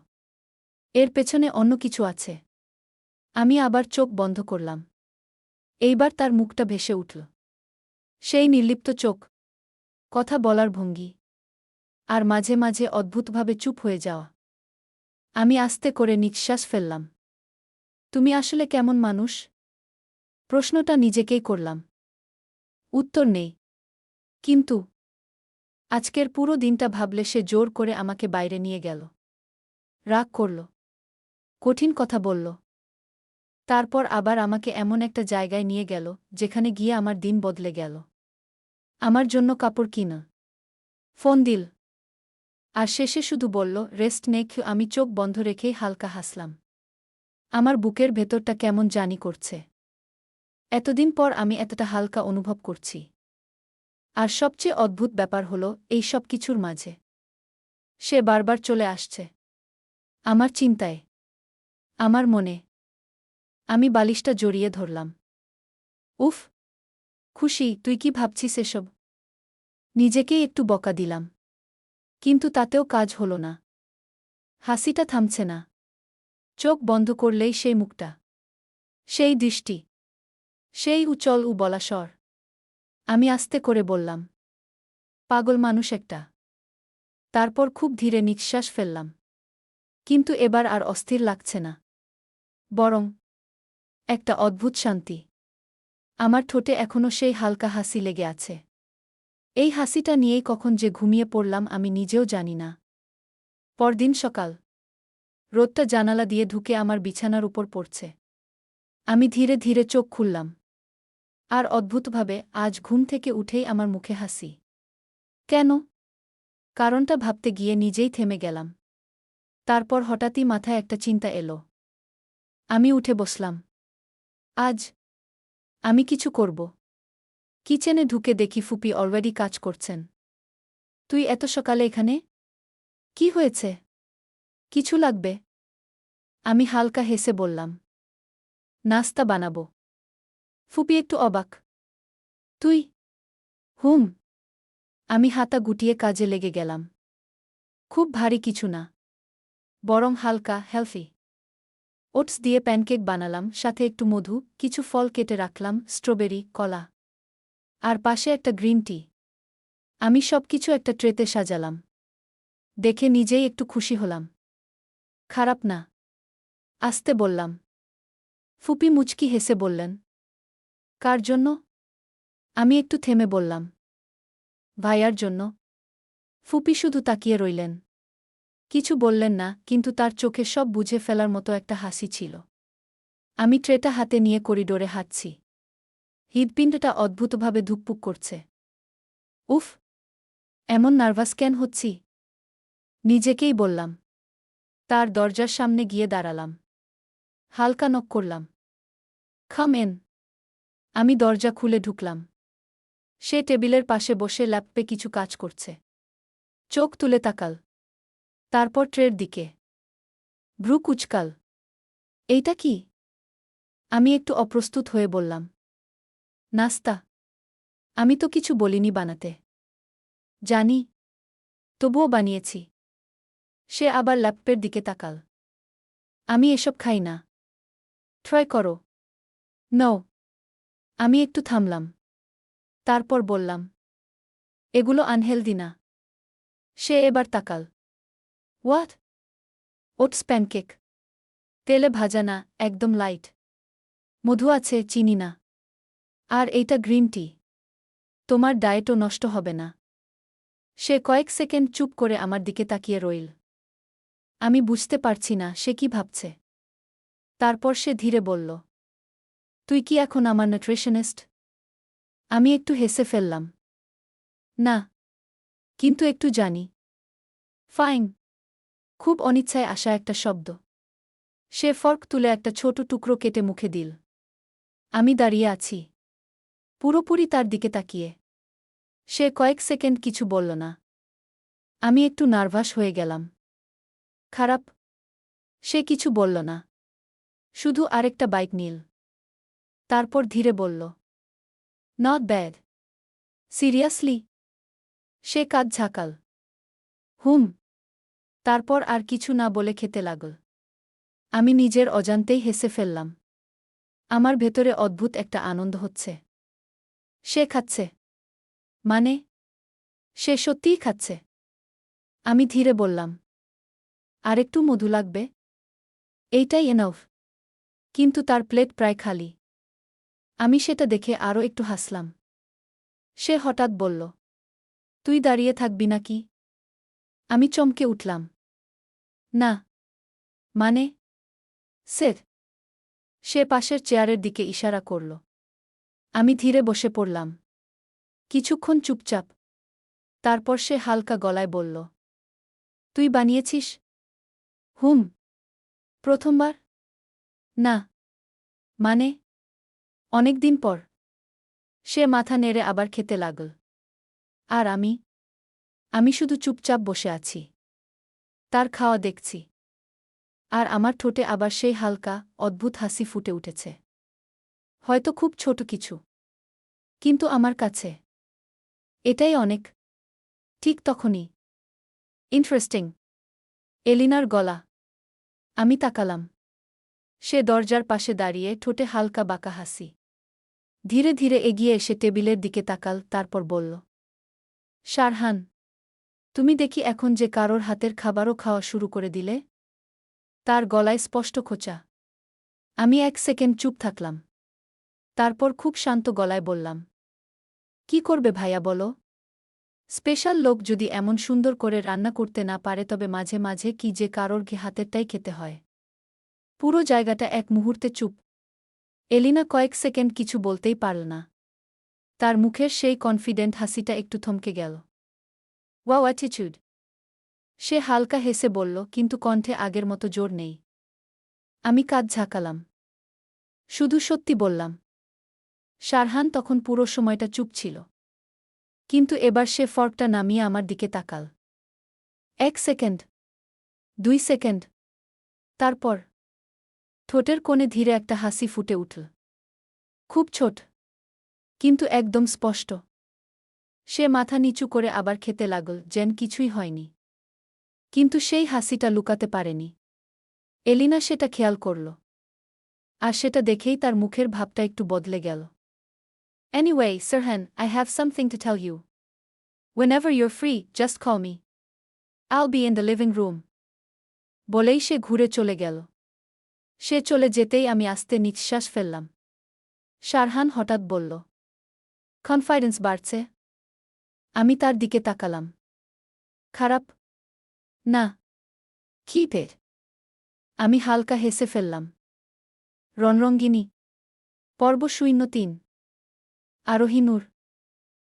এর পেছনে অন্য কিছু আছে। আমি আবার চোখ বন্ধ করলাম। এইবার তার মুখটা ভেসে উঠল। সেই নির্লিপ্ত চোখ, কথা বলার ভঙ্গি, আর মাঝে মাঝে অদ্ভুতভাবে চুপ হয়ে যাওয়া। আমি আস্তে করে নিঃশ্বাস ফেললাম। তুমি আসলে কেমন মানুষ? প্রশ্নটা নিজেকেই করলাম। উত্তর নেই। কিন্তু আজকের পুরো দিনটা ভাবলে সে জোর করে আমাকে বাইরে নিয়ে গেল। রাগ করল। কঠিন কথা বলল। তারপর আবার আমাকে এমন একটা জায়গায় নিয়ে গেল, যেখানে গিয়ে আমার দিন বদলে গেল। আমার জন্য কাপড় কিনা। ফোন দিল। আর শেষে শুধু বলল, রেস্ট নে। আমি চোখ বন্ধ রেখেই হালকা হাসলাম। আমার বুকের ভেতরটা কেমন জানি করছে। এতদিন পর আমি এতটা হালকা অনুভব করছি। আর সবচেয়ে অদ্ভুত ব্যাপার হল এই সব কিছুর মাঝে সে বারবার চলে আসছে। আমার চিন্তায়, আমার মনে। আমি বালিশটা জড়িয়ে ধরলাম। উফ, খুশি, তুই কি ভাবছিস এসব? নিজেকেই একটু বকা দিলাম। কিন্তু তাতেও কাজ হল না। হাসিটা থামছে না। চোখ বন্ধ করলেই সেই মুখটা, সেই দৃষ্টি, সেই উচল বলা স্বর। আমি আস্তে করে বললাম, পাগল মানুষ একটা। তারপর খুব ধীরে নিঃশ্বাস ফেললাম। কিন্তু এবার আর অস্থির লাগছে না, বরং একটা অদ্ভুত শান্তি। আমার ঠোঁটে এখনো সেই হালকা হাসি লেগে আছে। এই হাসিটা নিয়েই কখন যে ঘুমিয়ে পড়লাম আমি নিজেও জানি না। পরদিন সকাল। রোদটা জানালা দিয়ে ঢুকে আমার বিছানার উপর পড়ছে। আমি ধীরে ধীরে চোখ খুললাম। আর অদ্ভুতভাবে আজ ঘুম থেকে উঠেই আমার মুখে হাসি। কেন? কারণটা ভাবতে গিয়ে নিজেই থেমে গেলাম। তারপর হঠাৎই মাথায় একটা চিন্তা এলো। আমি উঠে বসলাম। আজ আমি কিছু করব। কিচেনে ঢুকে দেখি ফুপি অলরেডি কাজ করছেন। তুই এত সকালে এখানে? কি হয়েছে? কিছু লাগবে? আমি হালকা হেসে বললাম, নাস্তা বানাবো। ফুপি একটু অবাক। তুই? হুম। আমি হাতা গুটিয়ে কাজে লেগে গেলাম। খুব ভারী কিছু না, বরং হালকা, হেলথি। ওটস দিয়ে প্যানকেক বানালাম, সাথে একটু মধু, কিছু ফল কেটে রাখলাম, স্ট্রবেরি, কলা। আর পাশে একটা গ্রিন টি। আমি সবকিছু একটা ট্রেতে সাজালাম। দেখে নিজেই একটু খুশি হলাম। খারাপ না, আস্তে বললাম। ফুপি মুচকি হেসে বললেন, কার জন্য? আমি একটু থেমে বললাম, ভাইয়ার জন্য। ফুপি শুধু তাকিয়ে রইলেন। কিছু বললেন না, কিন্তু তার চোখে সব বুঝে ফেলার মতো একটা হাসি ছিল। আমি ট্রেটা হাতে নিয়ে করিডোরে হাঁটছি। হৃৎপিণ্ডটা অদ্ভুতভাবে ধুকপুক করছে। উফ, এমন নার্ভাস কেন হচ্ছি? নিজেকেই বললাম। তার দরজার সামনে গিয়ে দাঁড়ালাম। হালকা নক করলাম। Come in. আমি দরজা খুলে ঢুকলাম। সে টেবিলের পাশে বসে ল্যাপটপে কিছু কাজ করছে। চোখ তুলে তাকাল। তারপর ট্রের দিকে। ভ্রু কুচকাল। এইটা কি? আমি একটু অপ্রস্তুত হয়ে বললাম, নাস্তা। আমি তো কিছু বলিনি বানাতে। জানি, তবুও বানিয়েছি। সে আবার ল্যাপটপের দিকে তাকাল। আমি এসব খাই না। ট্রাই করো। নাও। আমি একটু থামলাম। তারপর বললাম, এগুলো আনহেলদি না। সে এবার তাকাল। হোয়াট? Oats pancake. তেলে ভাজা না, একদম লাইট। মধু আছে, চিনি না। আর এইটা গ্রিন টি। তোমার ডায়েটও নষ্ট হবে না। সে কয়েক সেকেন্ড চুপ করে আমার দিকে তাকিয়ে রইল। আমি বুঝতে পারছি না সে কি ভাবছে। তারপর সে ধীরে বলল, তুই কি এখন আমার নিউট্রিশনিস্ট? আমি একটু হেসে ফেললাম। না, কিন্তু একটু জানি। ফাইন। খুব অনিচ্ছায় আসা একটা শব্দ। সে ফর্ক তুলে একটা ছোট টুকরো কেটে মুখে দিল। আমি দাঁড়িয়ে আছি, পুরোপুরি তার দিকে তাকিয়ে। সে কয়েক সেকেন্ড কিছু বলল না। আমি একটু নার্ভাস হয়ে গেলাম। খারাপ? সে কিছু বলল না, শুধু আরেকটা বাইট নিল। তারপর ধীরে বলল, নট ব্যাড। সিরিয়াসলি? সে কাঁধ ঝাঁকাল। হুম। তারপর আর কিছু না বলে খেতে লাগল। আমি নিজের অজান্তেই হেসে ফেললাম। আমার ভেতরে অদ্ভুত একটা আনন্দ হচ্ছে। সে খাচ্ছে, মানে সে সত্যিই খাচ্ছে। আমি ধীরে বললাম, আরেকটু মধু লাগবে? এইটাই এনাফ। কিন্তু তার প্লেট প্রায় খালি। আমি সেটা দেখে আরও একটু হাসলাম। সে হঠাৎ বলল, তুই দাঁড়িয়ে থাকবি নাকি? আমি চমকে উঠলাম। না, মানে? স্যার। সে পাশের চেয়ারের দিকে ইশারা করল। আমি ধীরে বসে পড়লাম। কিছুক্ষণ চুপচাপ। তারপর সে হালকা গলায় বলল, তুই বানিয়েছিস? হুম। প্রথমবার? না, মানে? অনেকদিন পর। সে মাথা নেড়ে আবার খেতে লাগল। আর আমি শুধু চুপচাপ বসে আছি। তার খাওয়া দেখছি। আর আমার ঠোঁটে আবার সেই হালকা, অদ্ভুত হাসি ফুটে উঠেছে। হয়তো খুব ছোট কিছু। কিন্তু আমার কাছে এটাই অনেক। ঠিক তখনই। ইন্টারেস্টিং। এলিনার গলা। আমি তাকালাম। সে দরজার পাশে দাঁড়িয়ে ঠোঁটে হালকা বাঁকা হাসি। ধীরে ধীরে এগিয়ে এসে টেবিলের দিকে তাকাল, তারপর বলল, শারহান, তুমি দেখি এখন যে কারোর হাতের খাবারও খাওয়া শুরু করে দিলে। তার গলায় স্পষ্ট খোঁচা। আমি 1 সেকেন্ড চুপ থাকলাম। তারপর খুব শান্ত গলায় বললাম, কি করবে ভাইয়া বলো? স্পেশাল লোক যদি এমন সুন্দর করে রান্না করতে না পারে তবে মাঝে মাঝে কি যে কারোর হাতেরটাই খেতে হয়। পুরো জায়গাটা এক মুহূর্তে চুপ। এলিনা কয়েক সেকেন্ড কিছু বলতেই পারল না। তার মুখের সেই কনফিডেন্ট হাসিটা একটু থমকে গেল। Wow attitude. সে হালকা হেসে বলল, কিন্তু কণ্ঠে আগের মতো জোর নেই। আমি কাঁধ ঝাঁকালাম। শুধু সত্যি বললাম। শারহান তখন পুরো সময়টা চুপ ছিল। কিন্তু এবার সে ফর্কটা নামিয়ে আমার দিকে তাকাল। 1 সেকেন্ড, 2 সেকেন্ড। তারপর ঠোঁটের কোণে ধীরে একটা হাসি ফুটে উঠল। খুব ছোট, কিন্তু একদম স্পষ্ট। সে মাথা নিচু করে আবার খেতে লাগল, যেন কিছুই হয়নি। কিন্তু সেই হাসিটা লুকাতে পারেনি। এলিনা সেটা খেয়াল করল। আর সেটা দেখেই তার মুখের ভাবটা একটু বদলে গেল। Anyway, Sarahan, I have something to tell you. Whenever you're free, just call me. I'll be in the living room. বলেই সে ঘুরে চলে গেল। সে চলে যেতেই আমি আস্তে নিঃশ্বাস ফেললাম। শারহান হঠাৎ বলল, কনফিডেন্স বাড়ছে? আমি তার দিকে তাকালাম। খারাপ না। কিপের। আমি হালকা হেসে ফেললাম। রণরঙ্গিনী। পর্ব 03। আরোহী নূর।